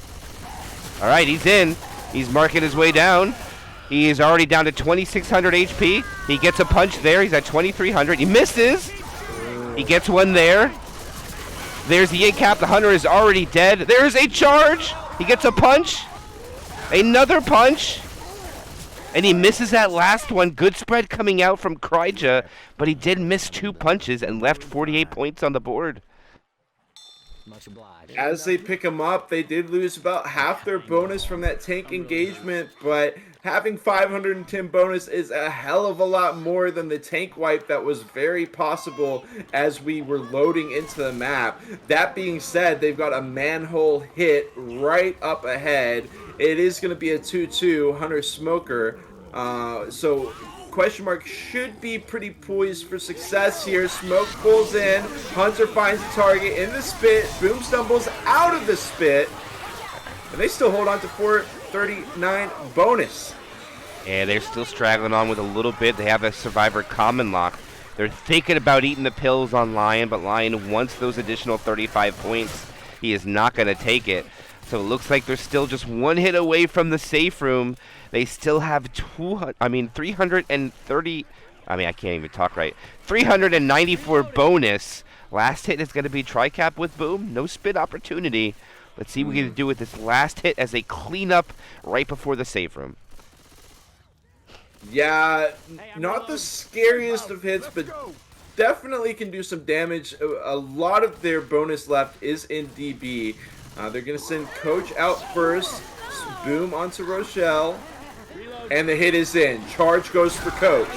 All right, he's in. He's marking his way down. He is already down to 2,600 HP. He gets a punch there. He's at 2,300. He misses. He gets one there. There's the A-cap. The hunter is already dead. There's a charge. He gets a punch. Another punch. And he misses that last one. Good spread coming out from Kryja, but he did miss 2 punches and left 48 points on the board. Much obliged. As they pick him up, they did lose about half their bonus from that tank engagement, but having 510 bonus is a hell of a lot more than the tank wipe that was very possible as we were loading into the map. That being said, they've got a manhole hit right up ahead. It is going to be a 2-2 Hunter Smoker, so question mark should be pretty poised for success here. Smoke pulls in, Hunter finds the target in the spit, Boom stumbles out of the spit, and they still hold on to 439 bonus. And they're still straggling on with a little bit. They have a Survivor common lock. They're thinking about eating the pills on Lion, but Lion wants those additional 35 points. He is not going to take it. So it looks like they're still just one hit away from the safe room. They still have 330. I can't even talk right. 394 bonus. Last hit is going to be tri-cap with Boom. No spit opportunity. Let's see what we can do with this last hit as they clean up right before the safe room. Yeah, not the scariest of hits, but definitely can do some damage. A lot of their bonus left is in DB. They're going to send Coach out first. Boom onto Rochelle. And the hit is in. Charge goes for Coach.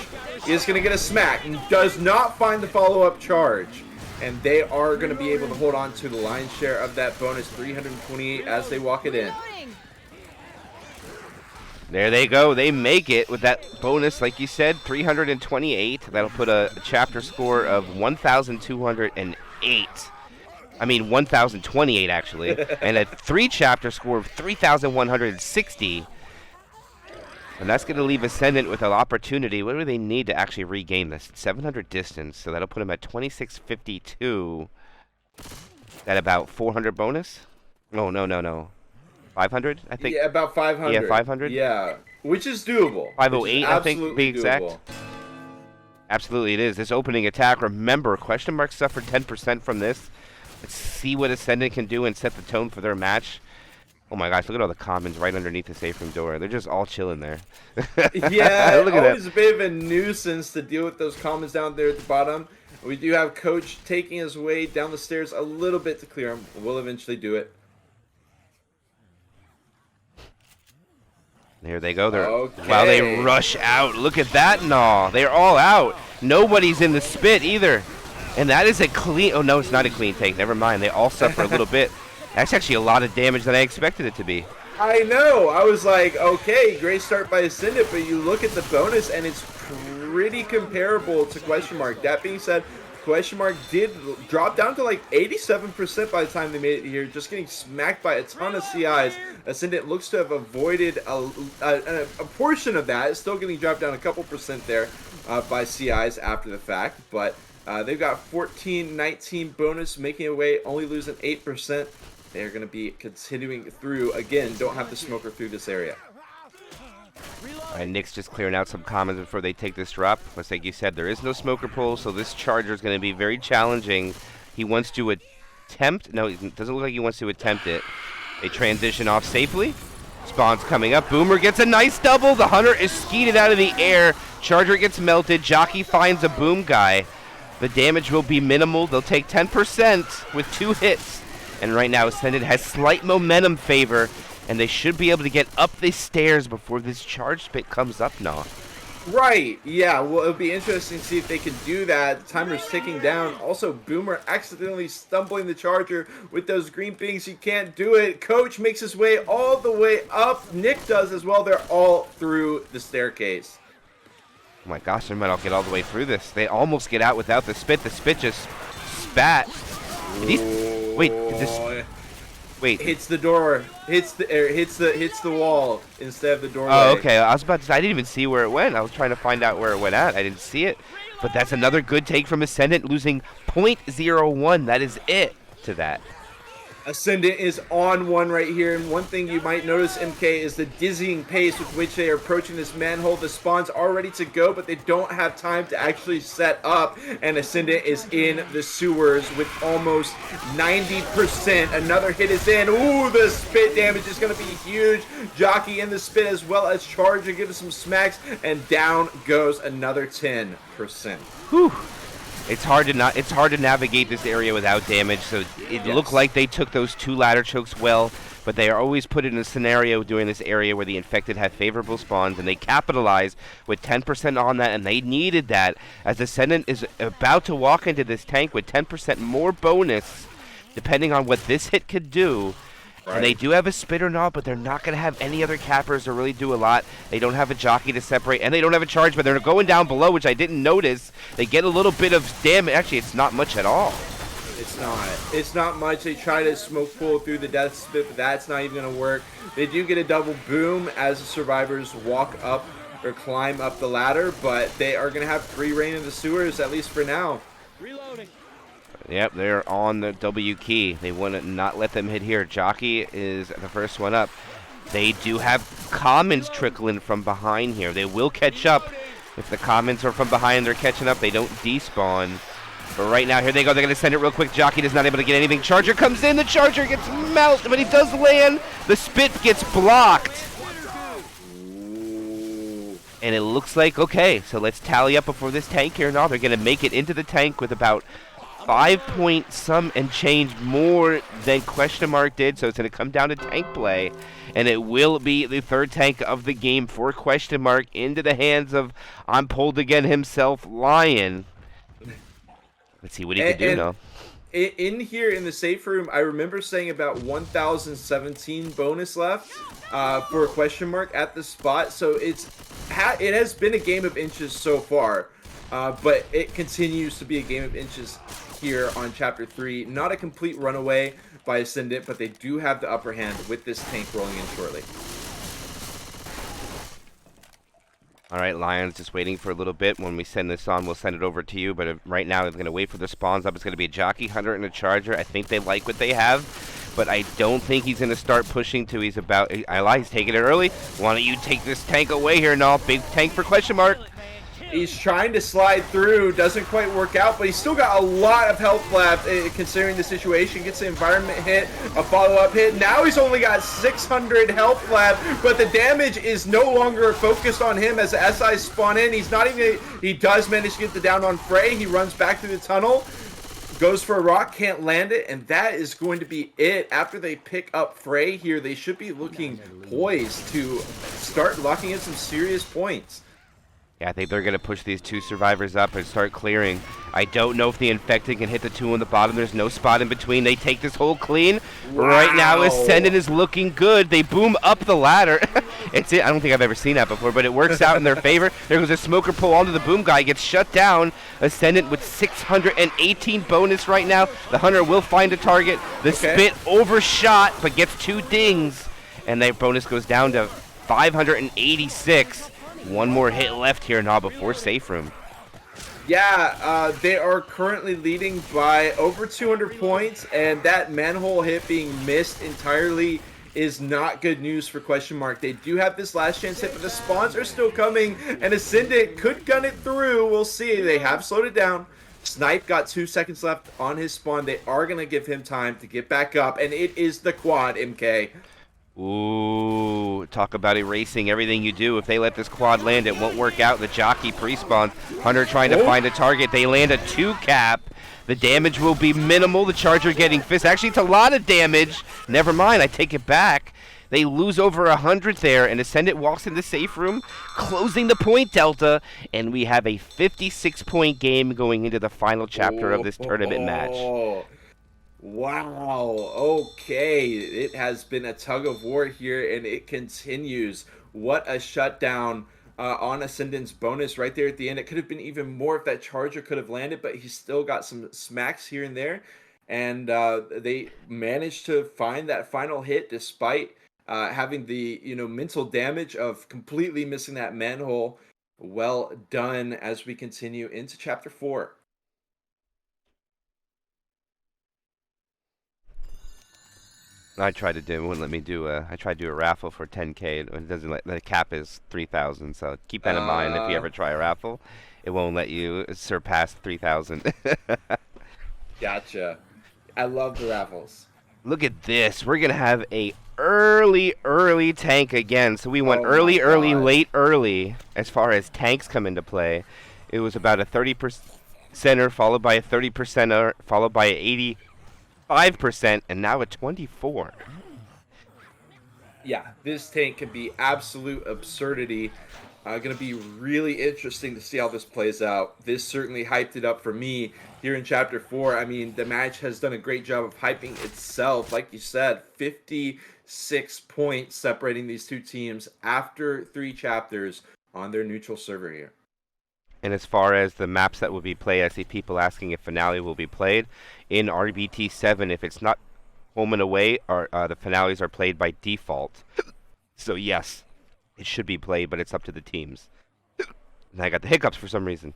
He is going to get a smack and does not find the follow-up charge. And they are going to be able to hold on to the lion's share of that bonus, 328, as they walk it in. There they go. They make it with that bonus, like you said, 328. That'll put a chapter score of 1,208. 1,028 actually, and a 3 chapter score of 3,160. And that's going to leave Ascendant with an opportunity. What do they need to actually regain this? 700 distance, so that'll put them at 2,652. At about 400 bonus? No. 500, I think. Yeah, about 500. Yeah, 500? Yeah, which is doable. 508, I think, to be exact. Doable. Absolutely it is. This opening attack, remember, question mark suffered 10% from this. Let's see what Ascendant can do and set the tone for their match. Oh my gosh, look at all the commons right underneath the safe room door. They're just all chilling there. Yeah, look at always that. a bit of a nuisance to deal with those commons down there at the bottom. We do have Coach taking his way down the stairs a little bit to clear him. We'll eventually do it. There they go. Okay. While they rush out. Look at that, Gnaw. They're all out. Nobody's in the spit either. And that is a clean... Oh, no, it's not a clean take. Never mind. They all suffer a little bit. That's actually a lot of damage than I expected it to be. I know. I was like, okay, great start by Ascendant, but you look at the bonus, and it's pretty comparable to question mark. That being said, question mark did drop down to like 87% by the time they made it here, just getting smacked by a ton of CIs. Ascendant looks to have avoided a portion of that. It's still getting dropped down a couple percent there by CIs after the fact, but they've got 14-19 bonus, making away, only losing 8%. They're going to be continuing through. Again, don't have the smoker through this area. All right, Nick's just clearing out some commons before they take this drop. But like you said, there is no smoker pull, so this charger is going to be very challenging. He wants to attempt. No, it doesn't look like he wants to attempt it. They transition off safely. Spawn's coming up. Boomer gets a nice double. The hunter is skeeted out of the air. Charger gets melted. Jockey finds a boom guy. The damage will be minimal. They'll take 10% with 2 hits. And right now, Ascendant has slight momentum favor, and they should be able to get up the stairs before this charge spit comes up now. Right, yeah, well, it'll be interesting to see if they can do that. The timer's ticking down. Also, Boomer accidentally stumbling the charger with those green pings. He can't do it. Coach makes his way all the way up. Nick does as well. They're all through the staircase. Oh my gosh, they might all get all the way through this. They almost get out without the spit. The spit just spat. Wait, hits the door, hits the wall instead of the doorway. Oh, okay. I was about to say, I didn't even see where it went. I was trying to find out where it went at. I didn't see it. But that's another good take from Ascendant, losing 0.01. That is it to that. Ascendant is on one right here, and one thing you might notice, MK, is the dizzying pace with which they are approaching this manhole. The spawns are ready to go, but they don't have time to actually set up, and Ascendant is in the sewers with almost 90%. Another hit is in. Ooh, the spit damage is going to be huge. Jockey in the spit as well as Charger gives some smacks, and down goes another 10%. Whew. It's hard to navigate this area without damage. So it looked like they took those 2 ladder chokes well, but they are always put in a scenario during this area where the infected have favorable spawns, and they capitalize with 10% on that, and they needed that as Ascendant is about to walk into this tank with 10% more bonus, depending on what this hit could do. Right. And they do have a spitter knob, but they're not going to have any other cappers to really do a lot. They don't have a jockey to separate, and they don't have a charge, but they're going down below, which I didn't notice. They get a little bit of damage. Actually, it's not much at all. It's not. It's not much. They try to smoke pull through the death spit, but that's not even going to work. They do get a double boom as the survivors walk up or climb up the ladder, but they are going to have free reign in the sewers, at least for now. Reloading. Yep, they're on the W key. They want to not let them hit here. Jockey is the first one up. They do have commons trickling from behind here. They will catch up. If the commons are from behind, they're catching up. They don't despawn. But right now, here they go. They're going to send it real quick. Jockey is not able to get anything. Charger comes in. The Charger gets melted, but he does land. The spit gets blocked. And it looks like, okay, so let's tally up before this tank here. Now they're going to make it into the tank with about 5 point some and change more than Question Mark did, so it's going to come down to tank play, and it will be the 3rd tank of the game for Question Mark into the hands of I'm Pulled Again himself, Lion. Let's see what he can do now. In here in the safe room, I remember saying about 1017 bonus left for Question Mark at the spot, so it has been a game of inches so far, but it continues to be a game of inches here on Chapter 3. Not a complete runaway by Ascendant, but they do have the upper hand with this tank rolling in shortly. All right, Lion's just waiting for a little bit. When we send this on, we'll send it over to you. But right now, they're going to wait for the spawns up. It's going to be a Jockey, Hunter, and a Charger. I think they like what they have, but I don't think he's going to start pushing till he's about... I lie, he's taking it early. Why don't you take this tank away here, Null? Big tank for Question Mark. He's trying to slide through, doesn't quite work out, but he's still got a lot of health left considering the situation. Gets the environment hit, a follow-up hit. Now he's only got 600 health left, but the damage is no longer focused on him as the SI spawn in. He's not even, he does manage to get the down on Frey. He runs back through the tunnel, goes for a rock, can't land it, and that is going to be it. After they pick up Frey here, they should be looking poised to start locking in some serious points. Yeah, I think they're going to push these 2 survivors up and start clearing. I don't know if the infected can hit the 2 on the bottom. There's no spot in between. They take this hole clean. Wow. Right now, Ascendant is looking good. They boom up the ladder. I don't think I've ever seen that before, but it works out in their favor. There goes a smoker pull onto the boom guy. Gets shut down. Ascendant with 618 bonus right now. The Hunter will find a target. The spit overshot, but gets 2 dings. And their bonus goes down to 586. 1 more hit left here now before safe room. Yeah, they are currently leading by over 200 points, and that manhole hit being missed entirely is not good news for Question Mark. They do have this last chance hit, but the spawns are still coming, and Ascendant could gun it through. We'll see. They have slowed it down. Snipe got 2 seconds left on his spawn. They are going to give him time to get back up, and it is the quad, MK. Ooh, talk about erasing everything you do. If they let this quad land, it won't work out. The Jockey pre-spawns. Hunter trying to find a target. They land a 2 cap. The damage will be minimal. The Charger getting fist. Actually, it's a lot of damage. Never mind, I take it back. They lose over 100 there, and Ascendant walks in the safe room, closing the point delta, and we have a 56-point game going into the final chapter of this tournament match. Wow, okay, it has been a tug of war here, and it continues. What a shutdown on Ascendant's bonus right there at the end. It could have been even more if that Charger could have landed, but he still got some smacks here and there, and they managed to find that final hit despite having the mental damage of completely missing that manhole. Well done as we continue into Chapter 4. I tried to do. It wouldn't let me do a. I tried to do a raffle for 10K. It doesn't let. The cap is 3,000. So keep that in mind if you ever try a raffle. It won't let you surpass 3,000. Gotcha. I love the raffles. Look at this. We're gonna have a early tank again. So we went Oh my early, God. late, early as far as tanks come into play. It was about a 30%er, followed by a 30%er, followed by a 85%, and now a 24. Yeah, this tank can be absolute absurdity. Going to be really interesting to see how this plays out. This certainly hyped it up for me here in Chapter 4. I mean, the match has done a great job of hyping itself. Like you said, 56 points separating these two teams after 3 chapters on their neutral server here. And as far as the maps that will be played, I see people asking if finale will be played in RBT 7. If it's not home and away, or the finales are played by default. So yes, it should be played, but it's up to the teams. And I got the hiccups for some reason.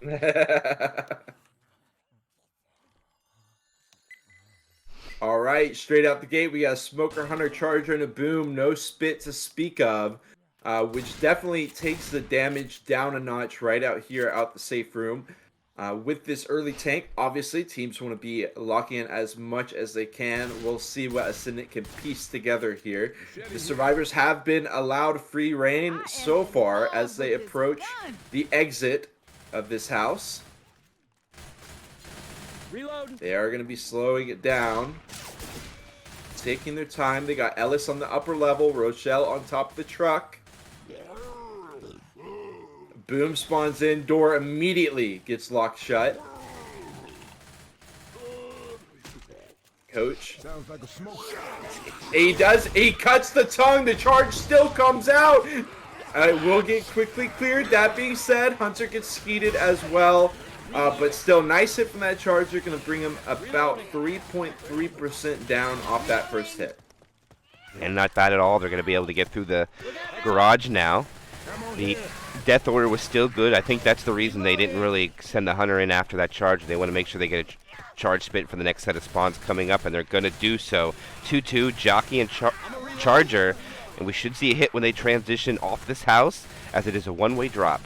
All right, straight out the gate, we got a Smoker, Hunter, Charger, and a Boom. No spit to speak of, which definitely takes the damage down a notch right out here out the safe room. With this early tank, obviously, teams want to be locking in as much as they can. We'll see what Ascendant can piece together here. The survivors have been allowed free reign so far as they approach the exit of this house. Reload. They are going to be slowing it down, taking their time. They got Ellis on the upper level, Rochelle on top of the truck. Boom spawns in, door immediately gets locked shut. Coach. Sounds like a smoke. He cuts the tongue, the charge still comes out. It will get quickly cleared. That being said, Hunter gets skeeted as well. But still, nice hit from that charger. Going to bring him about 3.3% down off that first hit. And not bad at all. They're going to be able to get through the garage now. The death order was still good. I think that's the reason they didn't really send the hunter in after that charge. They want to make sure they get a charge spit for the next set of spawns coming up, and they're going to do so. 2-2, Jockey and Charger. And we should see a hit when they transition off this house, as it is a one-way drop.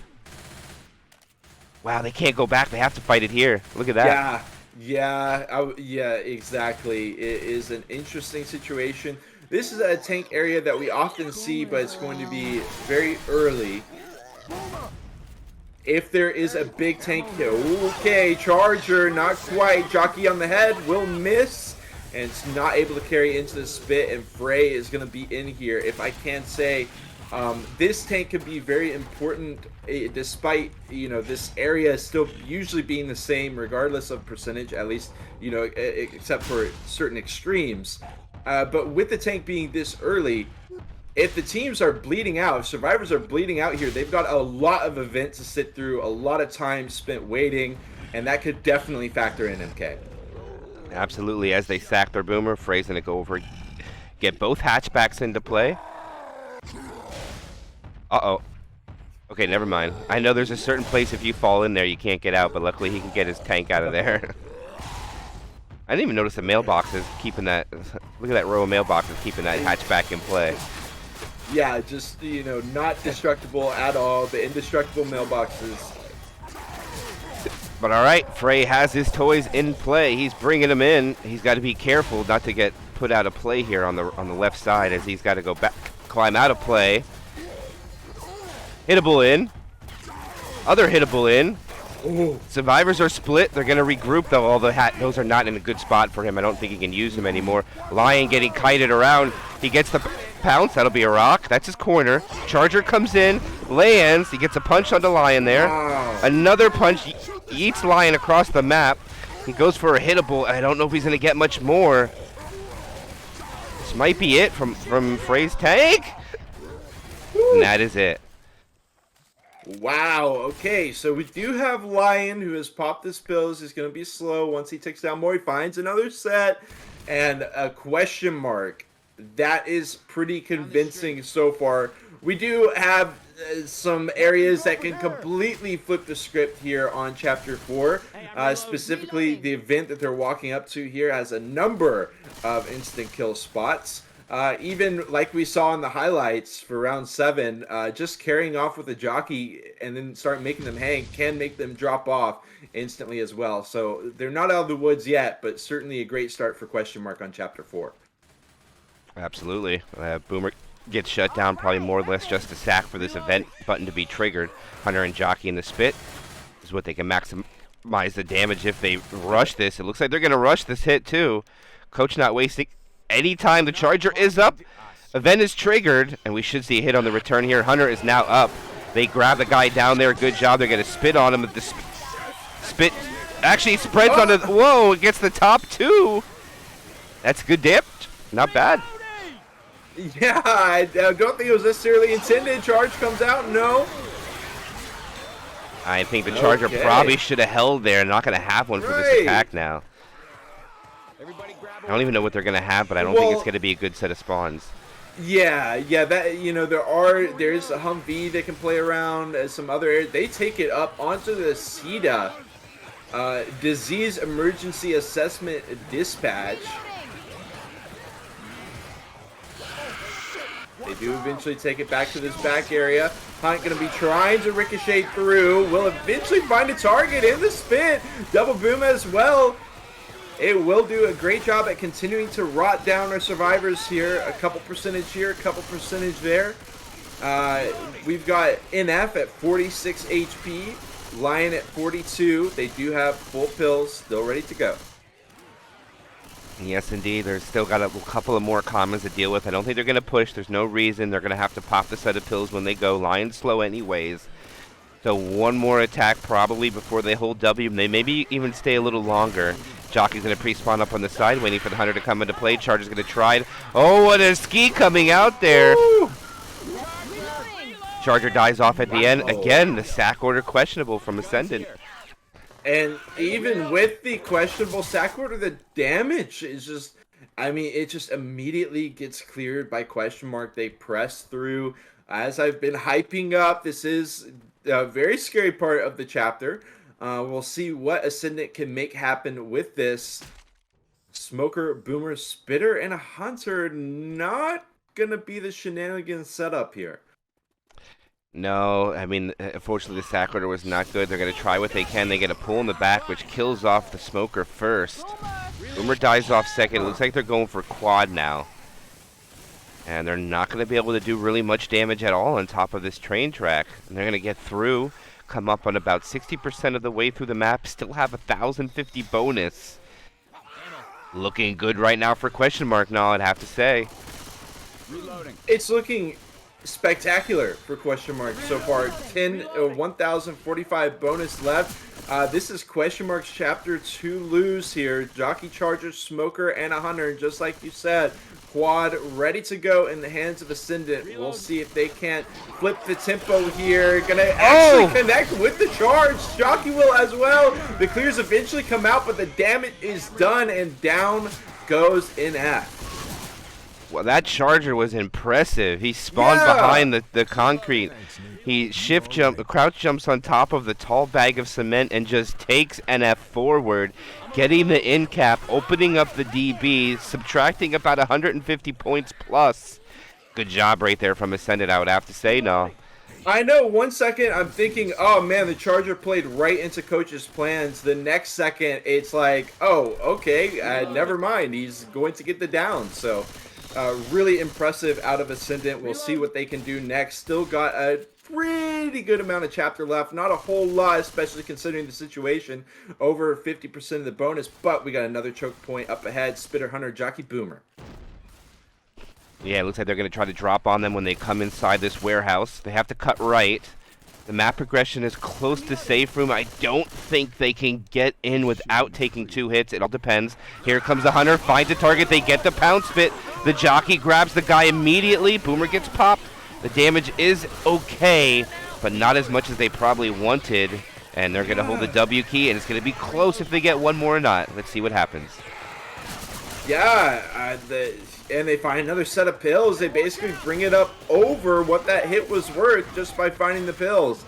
Wow, they can't go back. They have to fight it here. Look at that. Yeah, exactly. It is an interesting situation. This is a tank area that we often see, but it's going to be very early. If there is a big tank here, okay, Charger, not quite. Jockey on the head will miss, and it's not able to carry into the spit, and Frey is going to be in here. If I can say, this tank could be very important, despite, this area still usually being the same, regardless of percentage, at least, except for certain extremes. But with the tank being this early, if the teams are bleeding out, if survivors are bleeding out here, they've got a lot of events to sit through, a lot of time spent waiting, and that could definitely factor in MK. Absolutely. As they sack their boomer, Frey's going to go over, get both hatchbacks into play. Uh-oh. Okay, never mind. I know there's a certain place if you fall in there you can't get out, but luckily he can get his tank out of there. I didn't even notice the mailboxes keeping that. Look at that row of mailboxes keeping that hatchback in play. Yeah, just, not destructible at all. The indestructible mailboxes. But all right, Frey has his toys in play. He's bringing them in. He's got to be careful not to get put out of play here on the left side, as he's got to go back, climb out of play. Hittable in. Other hittable in. Ooh. Survivors are split. They're going to regroup, though. All those are not in a good spot for him. I don't think he can use them anymore. Lion getting kited around. He gets the pounce. That'll be a rock. That's his corner. Charger comes in. Lands. He gets a punch onto Lion there. Wow. Another punch. Eats Lion across the map. He goes for a hittable. I don't know if he's going to get much more. This might be it from Frey's tank. And that is it. Wow, okay, so we do have Lion, who has popped his pills. He's going to be slow. Once he takes down more, he finds another set. And a question mark. That is pretty convincing so far. We do have some areas that can completely flip the script here on Chapter 4. Specifically, the event that they're walking up to here has a number of instant kill spots. Even like we saw in the highlights for round 7, just carrying off with a jockey and then start making them hang can make them drop off instantly as well. So they're not out of the woods yet, but certainly a great start for question mark on chapter 4. Absolutely. Boomer gets shut down, probably more or less just a sack for this event button to be triggered. Hunter and Jockey in the spit is what they can maximize the damage if they rush this. It looks like they're going to rush this hit too. Coach not wasting any time. The Charger is up. Event is triggered, and we should see a hit on the return here. Hunter is now up. They grab the guy down there. Good job. They're going to spit on him. The spit actually spreads onto... Whoa, it gets the top 2. That's good damage. Not bad. Yeah, I don't think it was necessarily intended. Charge comes out. No. I think the Charger probably should have held there. Not going to have one for this attack now. I don't even know what they're going to have, but I don't think it's going to be a good set of spawns. Yeah, that, you know, there's a Humvee that can play around, some other areas. They take it up onto the CEDA, Disease Emergency Assessment Dispatch. They do eventually take it back to this back area. Hunt going to be trying to ricochet through. Will eventually find a target in the spit. Double boom as well. It will do a great job at continuing to rot down our survivors here. A couple percentage here, a couple percentage there. We've got NF at 46 HP. Lion at 42. They do have full pills still ready to go. Yes, indeed. There's still got a couple of more commons to deal with. I don't think they're going to push. There's no reason. They're going to have to pop the set of pills when they go. Lion's slow anyways. So one more attack probably before they hold W. They maybe even stay a little longer. Jockey's going to pre-spawn up on the side, waiting for the Hunter to come into play. Charger's going to try it. Oh, what a ski coming out there. Woo! Charger dies off at the end. Again, the sack order questionable from Ascendant. And even with the questionable sack order, the damage is just, I mean, it just immediately gets cleared by question mark. They press through. As I've been hyping up, this is a very scary part of the chapter. We'll see what Ascendant can make happen with this. Smoker, Boomer, Spitter, and a Hunter. Not going to be the shenanigans setup here. No, I mean, unfortunately the sack order was not good. They're going to try what they can. They get a pull in the back, which kills off the Smoker first. Boomer dies off second. It looks like they're going for quad now. And they're not going to be able to do really much damage at all on top of this train track. And they're going to get through, come up on about 60% of the way through the map, still have 1,050 bonus. Looking good right now for question mark now, I'd have to say. It's looking spectacular for question mark so far. 1,045 bonus left. This is question mark's chapter 2 lose here. Jockey, Charger, Smoker, and a Hunter, just like you said. Quad ready to go in the hands of Ascendant. We'll see if they can't flip the tempo here. Gonna actually connect with the charge. Jockey will as well. The clears eventually come out, but the damage is done, and down goes NF. Well, that Charger was impressive. He spawned behind the concrete. He crouch jumps on top of the tall bag of cement and just takes NF forward, getting the in cap, opening up the DB, subtracting about 150 points plus. Good job right there from Ascendant, I would have to say, no. I know, 1 second I'm thinking, oh man, the Charger played right into Coach's plans. The next second, it's like, oh, okay, never mind. He's going to get the down, so... really impressive out of Ascendant. We'll see what they can do next. Still got a pretty good amount of chapter left. Not a whole lot, especially considering the situation. Over 50% of the bonus, but we got another choke point up ahead. Spitter, Hunter, Jockey, Boomer. Yeah, it looks like they're going to try to drop on them when they come inside this warehouse. They have to cut right. The map progression is close to safe room. I don't think they can get in without taking 2 hits. It all depends. Here comes the Hunter, finds a target. They get the pound spit. The Jockey grabs the guy immediately. Boomer gets popped. The damage is okay, but not as much as they probably wanted. And they're going to hold the W key, and it's going to be close if they get one more or not. Let's see what happens. Yeah, and they find another set of pills. They basically bring it up over what that hit was worth just by finding the pills.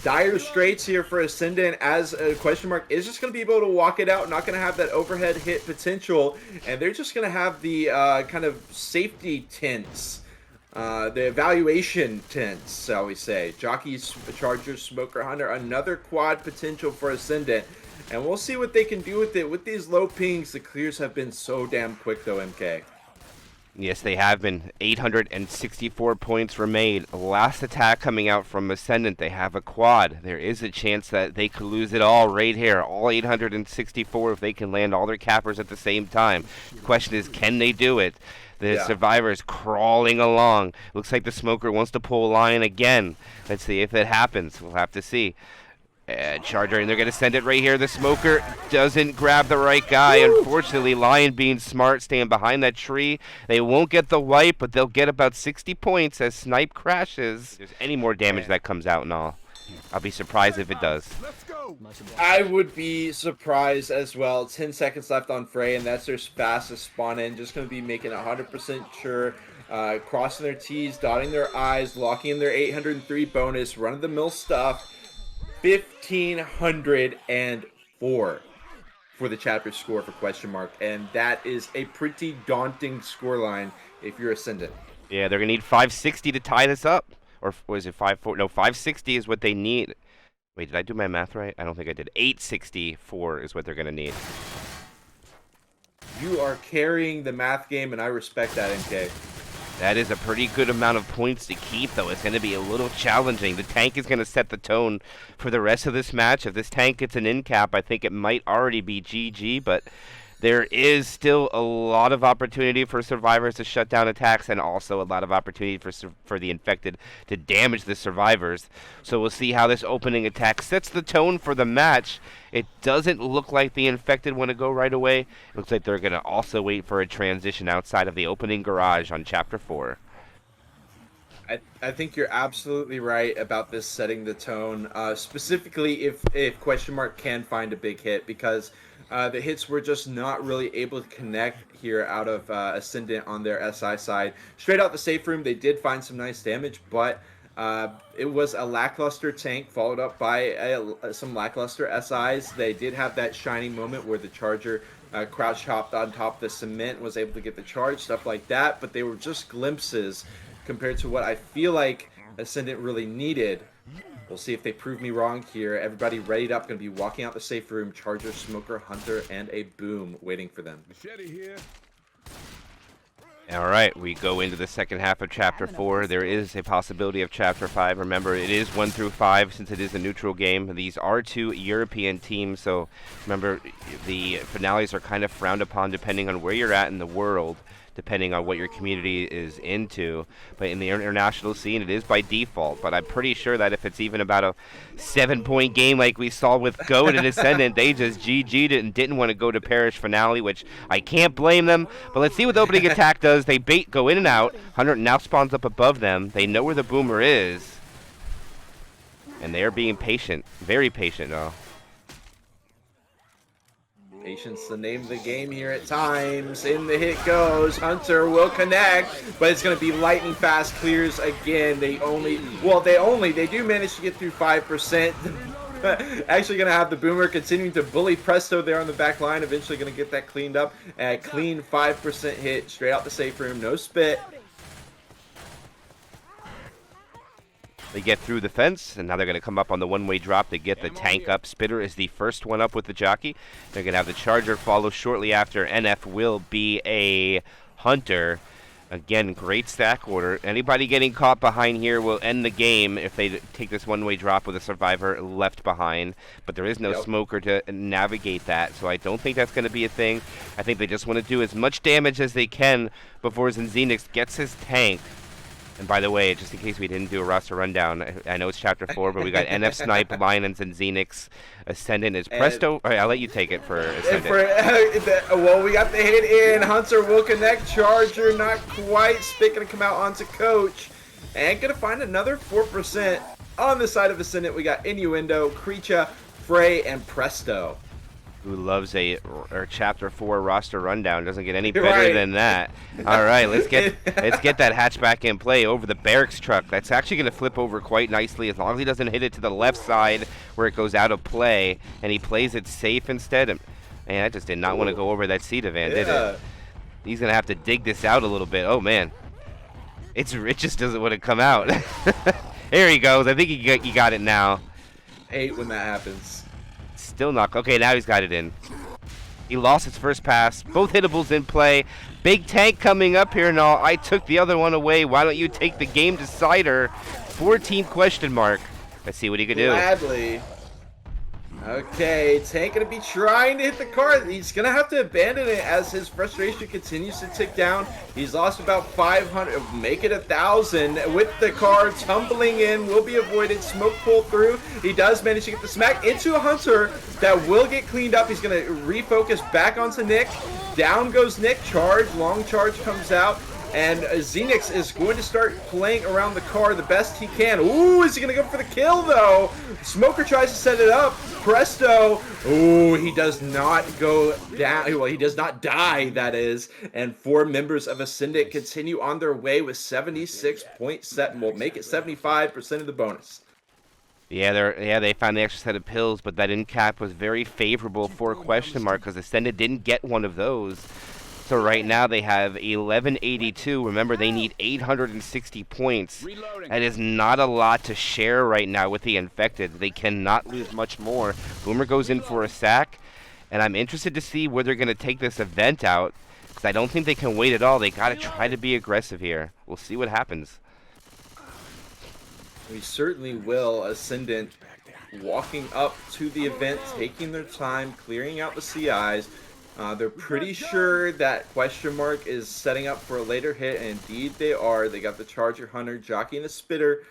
dire straits here for Ascendant, as a question mark is just going to be able to walk it out, not going to have that overhead hit potential, and they're just going to have the kind of safety tents, the evaluation tents, shall we say. Jockeys, Chargers, Smoker, Hunter, another quad potential for Ascendant, and we'll see what they can do with it. With these low pings, the clears have been so damn quick though, MK. Yes, they have been. 864 points were made. Last attack coming out from Ascendant, they have a quad. There is a chance that they could lose it all right here. All 864 if they can land all their cappers at the same time. The question is, can they do it? The Survivor's crawling along. Looks like the Smoker wants to pull a Lion again. Let's see if it happens. We'll have to see. Charger, and they're going to send it right here. The Smoker doesn't grab the right guy. Woo! Unfortunately, Lion being smart, staying behind that tree. They won't get the wipe, but they'll get about 60 points as Snipe crashes. If there's any more damage that comes out and all, I'll be surprised if it does. I would be surprised as well. 10 seconds left on Frey, and that's their fastest spawn in. Just going to be making 100% sure. Crossing their T's, dotting their I's, locking in their 803 bonus, run-of-the-mill stuff. 1,504 for the chapter score for question mark, and that is a pretty daunting scoreline if you're Ascendant. Yeah, they're gonna need 560 to tie this up, or was it 540? No, 560 is what they need. Wait, did I do my math right? I don't think I did. 864 is what they're gonna need. You are carrying the math game, and I respect that, MK. That is a pretty good amount of points to keep, though. It's going to be a little challenging. The tank is going to set the tone for the rest of this match. If this tank gets an in cap, I think it might already be GG, but there is still a lot of opportunity for survivors to shut down attacks, and also a lot of opportunity for the infected to damage the survivors. So we'll see how this opening attack sets the tone for the match. It doesn't look like the infected want to go right away. It looks like they're going to also wait for a transition outside of the opening garage on Chapter 4. I think you're absolutely right about this setting the tone, specifically if question mark can find a big hit, because the hits were just not really able to connect here out of Ascendant on their SI side. Straight out the safe room, they did find some nice damage, but it was a lackluster tank followed up by some lackluster SIs. They did have that shining moment where the Charger crouch hopped on top of the cement, was able to get the charge, stuff like that, but they were just glimpses compared to what I feel like Ascendant really needed. We'll see if they prove me wrong here. Everybody readied up, going to be walking out the safe room. Charger, Smoker, Hunter, and a Boom waiting for them. Machete here. All right, we go into the second half of Chapter 4. There is a possibility of Chapter 5. Remember, it is 1 through 5 since it is a neutral game. These are 2 European teams, so remember, the finales are kind of frowned upon depending on where you're at in the world, depending on what your community is into. But in the international scene, it is by default. But I'm pretty sure that if it's even about a 7-point game like we saw with Goat and Ascendant, they just GG'd it and didn't want to go to Parish Finale, which I can't blame them. But let's see what the opening attack does. They bait, go in and out. Hunter now spawns up above them. They know where the Boomer is. And they are being patient. Very patient, though. Patience, the name of the game here at times. In the hit goes. Hunter will connect, but it's going to be lightning fast clears again. They do manage to get through 5%. Actually going to have the Boomer continuing to bully Presto there on the back line. Eventually going to get that cleaned up. A clean 5% hit straight out the safe room. No spit. They get through the fence, and now they're going to come up on the one-way drop to get the tank up. Spitter is the first one up with the jockey. They're going to have the Charger follow shortly after. NF will be a Hunter. Again, great stack order. Anybody getting caught behind here will end the game if they take this one-way drop with a survivor left behind. But there is no Smoker to navigate that, so I don't think that's going to be a thing. I think they just want to do as much damage as they can before Zenzinix gets his tank. And by the way, just in case we didn't do a roster rundown, I know it's Chapter 4, but we got NF Snipe, Lion, and Zenzinix. Ascendant is Presto. All right, I'll let you take it for Ascendant. Well, we got the hit in. Hunter will connect. Charger, not quite. Spit going to come out onto Coach. And going to find another 4% on the side of Ascendant. We got Innuendo, Creature, Frey, and Presto. Who loves a or chapter 4 roster rundown? Doesn't get any better Right. than that. All right, let's get that hatchback in play over the barracks truck. That's actually going to flip over quite nicely as long as he doesn't hit it to the left side where it goes out of play and he plays it safe instead. Man, I just did not want to go over that Cedar van, did it? He's going to have to dig this out a little bit. Oh man, it just doesn't want to come out. There he goes. I think he got it now. Hate when that happens. Still not. Okay, now he's got it in. He lost his first pass. Both hittables in play. Big tank coming up here and all. I took the other one away. Why don't you take the game decider? 14 question mark. Let's see what he can do. Gladly. Okay, Tank gonna be trying to hit the car. He's gonna have to abandon it as his frustration continues to tick down. He's lost about 500, make it 1,000 with the car tumbling in, will be avoided, smoke pull through. He does manage to get the smack into a Hunter that will get cleaned up. He's gonna refocus back onto Nick. Down goes Nick, charge, long charge comes out. And Xenix is going to start playing around the car the best he can. Ooh, is he going to go for the kill, though? Smoker tries to set it up. Presto. Ooh, he does not go down. Well, he does not die, that is. And 4 members of Ascendant continue on their way with 76.7. We'll make it 75% of the bonus. Yeah, they found the extra set of pills, but that end cap was very favorable for question mark because Ascendant didn't get one of those. So right now they have 1182. Remember, they need 860 points. That is not a lot to share right now with the infected. They cannot lose much more. Boomer goes in for a sack, and I'm interested to see where they're going to take this event out because I don't think they can wait at all. They got to try to be aggressive here. We'll see what happens. We certainly will. Ascendant walking up to the event, taking their time, clearing out the CIs. They're pretty sure that question mark is setting up for a later hit, and indeed they are. They got the Charger Hunter, Jockey, and a Spitter.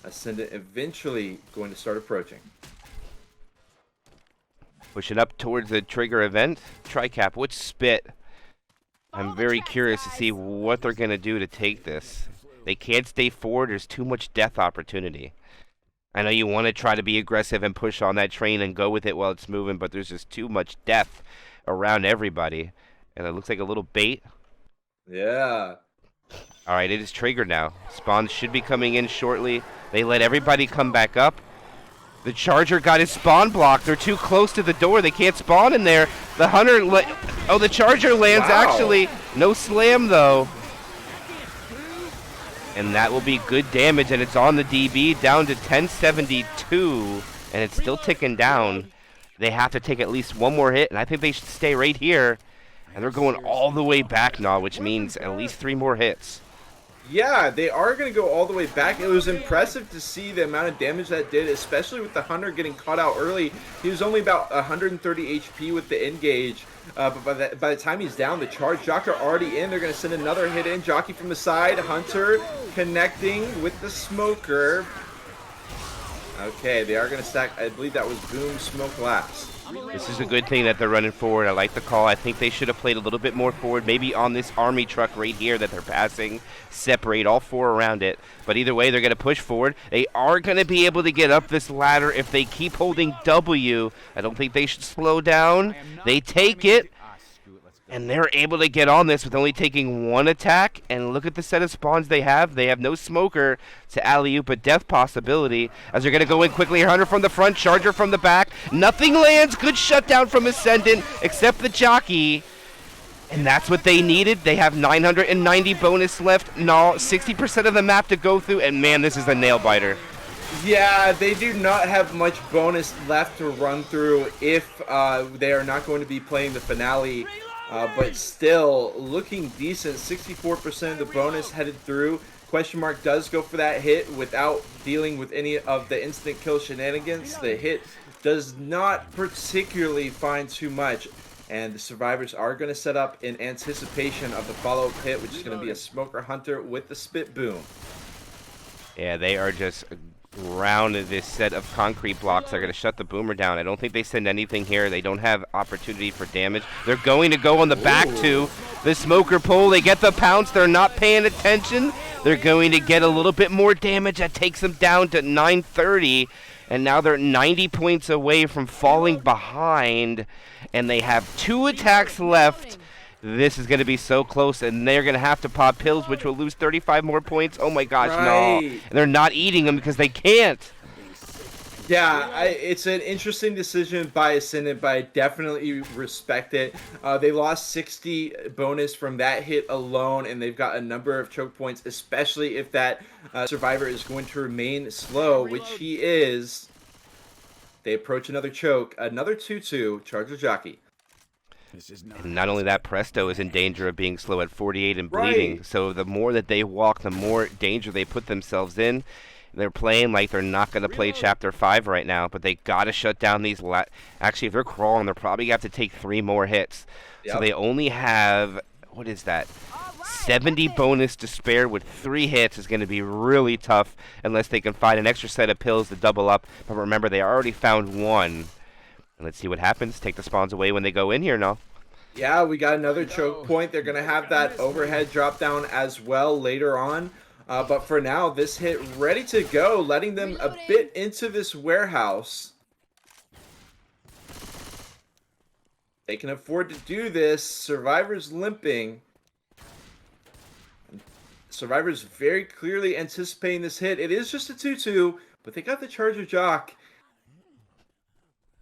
Ascendant eventually going to start approaching. Pushing up towards the trigger event. Tricap, which spit? I'm very curious to see what they're going to do to take this. They can't stay forward. There's too much death opportunity. I know you want to try to be aggressive and push on that train and go with it while it's moving, but there's just too much death around everybody. And it looks like a little bait. Yeah. All right, it is triggered now. Spawns should be coming in shortly. They let everybody come back up. The Charger got his spawn blocked. They're too close to the door. They can't spawn in there. The Hunter... Oh, the Charger lands actually. No slam, though. And that will be good damage, and it's on the DB down to 1072, and it's still ticking down. They have to take at least one more hit, and I think they should stay right here. And they're going all the way back now, which means at least 3 more hits. Yeah, they are going to go all the way back. It was impressive to see the amount of damage that did, especially with the Hunter getting caught out early. He was only about 130 HP with the engage. But by the time he's down, the charge Jock are already in. They're going to send another hit in. Jockey from the side. Hunter connecting with the Smoker. Okay, they are going to stack. I believe that was Boom Smoke last. This is a good thing that they're running forward. I like the call. I think they should have played a little bit more forward, maybe on this army truck right here that they're passing. Separate all 4 around it. But either way, they're going to push forward. They are going to be able to get up this ladder if they keep holding W. I don't think they should slow down. They take it. And they're able to get on this with only taking 1 attack. And look at the set of spawns they have. They have no Smoker to alley-oop a death possibility. As they're going to go in quickly. Hunter from the front, Charger from the back. Nothing lands. Good shutdown from Ascendant, except the Jockey. And that's what they needed. They have 990 bonus left. No, 60% of the map to go through. And man, this is a nail-biter. Yeah, they do not have much bonus left to run through if they are not going to be playing the finale. But still, looking decent. 64% of the bonus headed through. Question mark does go for that hit without dealing with any of the instant kill shenanigans. The hit does not particularly find too much. And the survivors are going to set up in anticipation of the follow-up hit, which is going to be a Smoker Hunter with the Spit Boom. Yeah, they are just around this set of concrete blocks. They're going to shut the Boomer down. I don't think they send anything here. They don't have opportunity for damage. They're going to go on the back to the Smoker pull. They get the pounce. They're not paying attention. They're going to get a little bit more damage. That takes them down to 930. And now they're 90 points away from falling behind, and they have 2 attacks left. This is going to be so close, and they're going to have to pop pills, which will lose 35 more points. Oh my gosh, no. And they're not eating them because they can't. Yeah, it's an interesting decision by Ascendant, but I definitely respect it. They lost 60 bonus from that hit alone, and they've got a number of choke points, especially if that survivor is going to remain slow, which he is. They approach another choke, another 2-2, Charger Jockey. And not only that, Presto is in danger of being slow at 48 and bleeding. Right. So the more that they walk, the more danger they put themselves in. They're playing like they're not going to play Chapter 5 right now, but they got to shut down these... Actually, if they're crawling, they're probably going to have to take 3 more hits. Yep. So they only have... What is that? 70 bonus to spare with 3 hits is going to be really tough unless they can find an extra set of pills to double up. But remember, they already found 1. And let's see what happens. Take the spawns away when they go in here now. Yeah, we got another choke point. They're going to have that overhead drop down as well later on. But for now, this hit ready to go, letting them a bit into this warehouse. They can afford to do this. Survivor's limping. Survivor's very clearly anticipating this hit. It is just a 2-2, but they got the Charger Jock.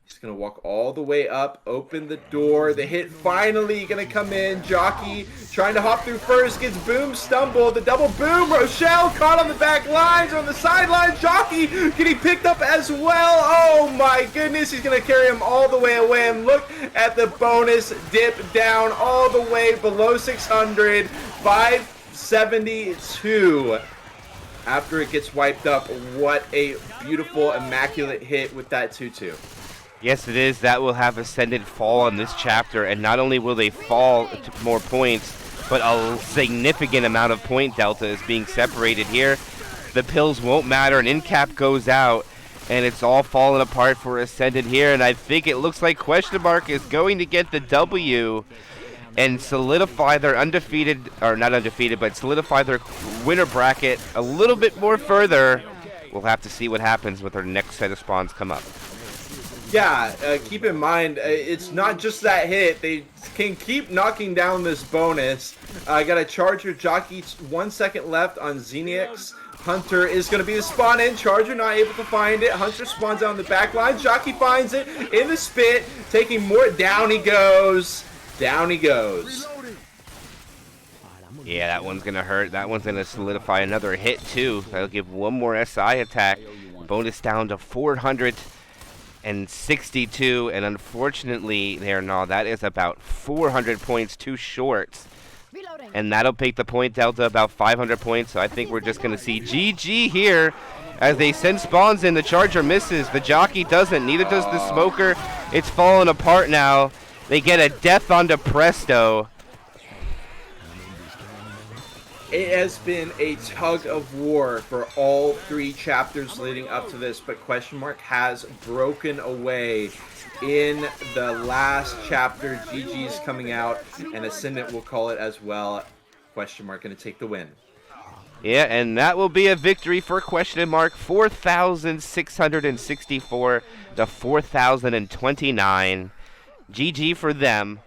He's going to walk all the way up, open the door. The hit finally going to come in. Jockey trying to hop through first, gets boom, stumbled. The double boom. Rochelle caught on the back lines, on the sidelines. Jockey getting picked up as well. Oh my goodness, he's going to carry him all the way away. And look at the bonus dip down all the way below 600. 572. After it gets wiped up, what a beautiful, immaculate hit with that 2-2. Yes, it is. That will have Ascendant fall on this chapter, and not only will they fall to more points, but a significant amount of point delta is being separated here. The pills won't matter, and in-cap goes out, and it's all falling apart for Ascendant here, and I think it looks like Question Mark is going to get the W and solidify their undefeated, or not undefeated, but solidify their winner bracket a little bit more further. We'll have to see what happens with their next set of spawns come up. Yeah, keep in mind, it's not just that hit. They can keep knocking down this bonus. I got a Charger Jockey, 1 second left on Xenix. Hunter is going to be the spawn in. Charger not able to find it. Hunter spawns out on the back line. Jockey finds it in the spit, taking more. Down he goes. Down he goes. Yeah, that one's going to hurt. That one's going to solidify another hit, too. That'll give 1 more SI attack. Bonus down to 462, and unfortunately, that is about 400 points too short. And that'll take the point delta about 500 points, so I think we're just going to see GG here as they send spawns in. The Charger misses. The Jockey doesn't. Neither does the Smoker. It's falling apart now. They get a death onto Presto. It has been a tug of war for all 3 chapters leading up to this, but Question Mark has broken away in the last chapter. GG's coming out, and Ascendant will call it as well. Question Mark going to take the win. Yeah, and that will be a victory for Question Mark. 4,664 to 4,029. GG for them.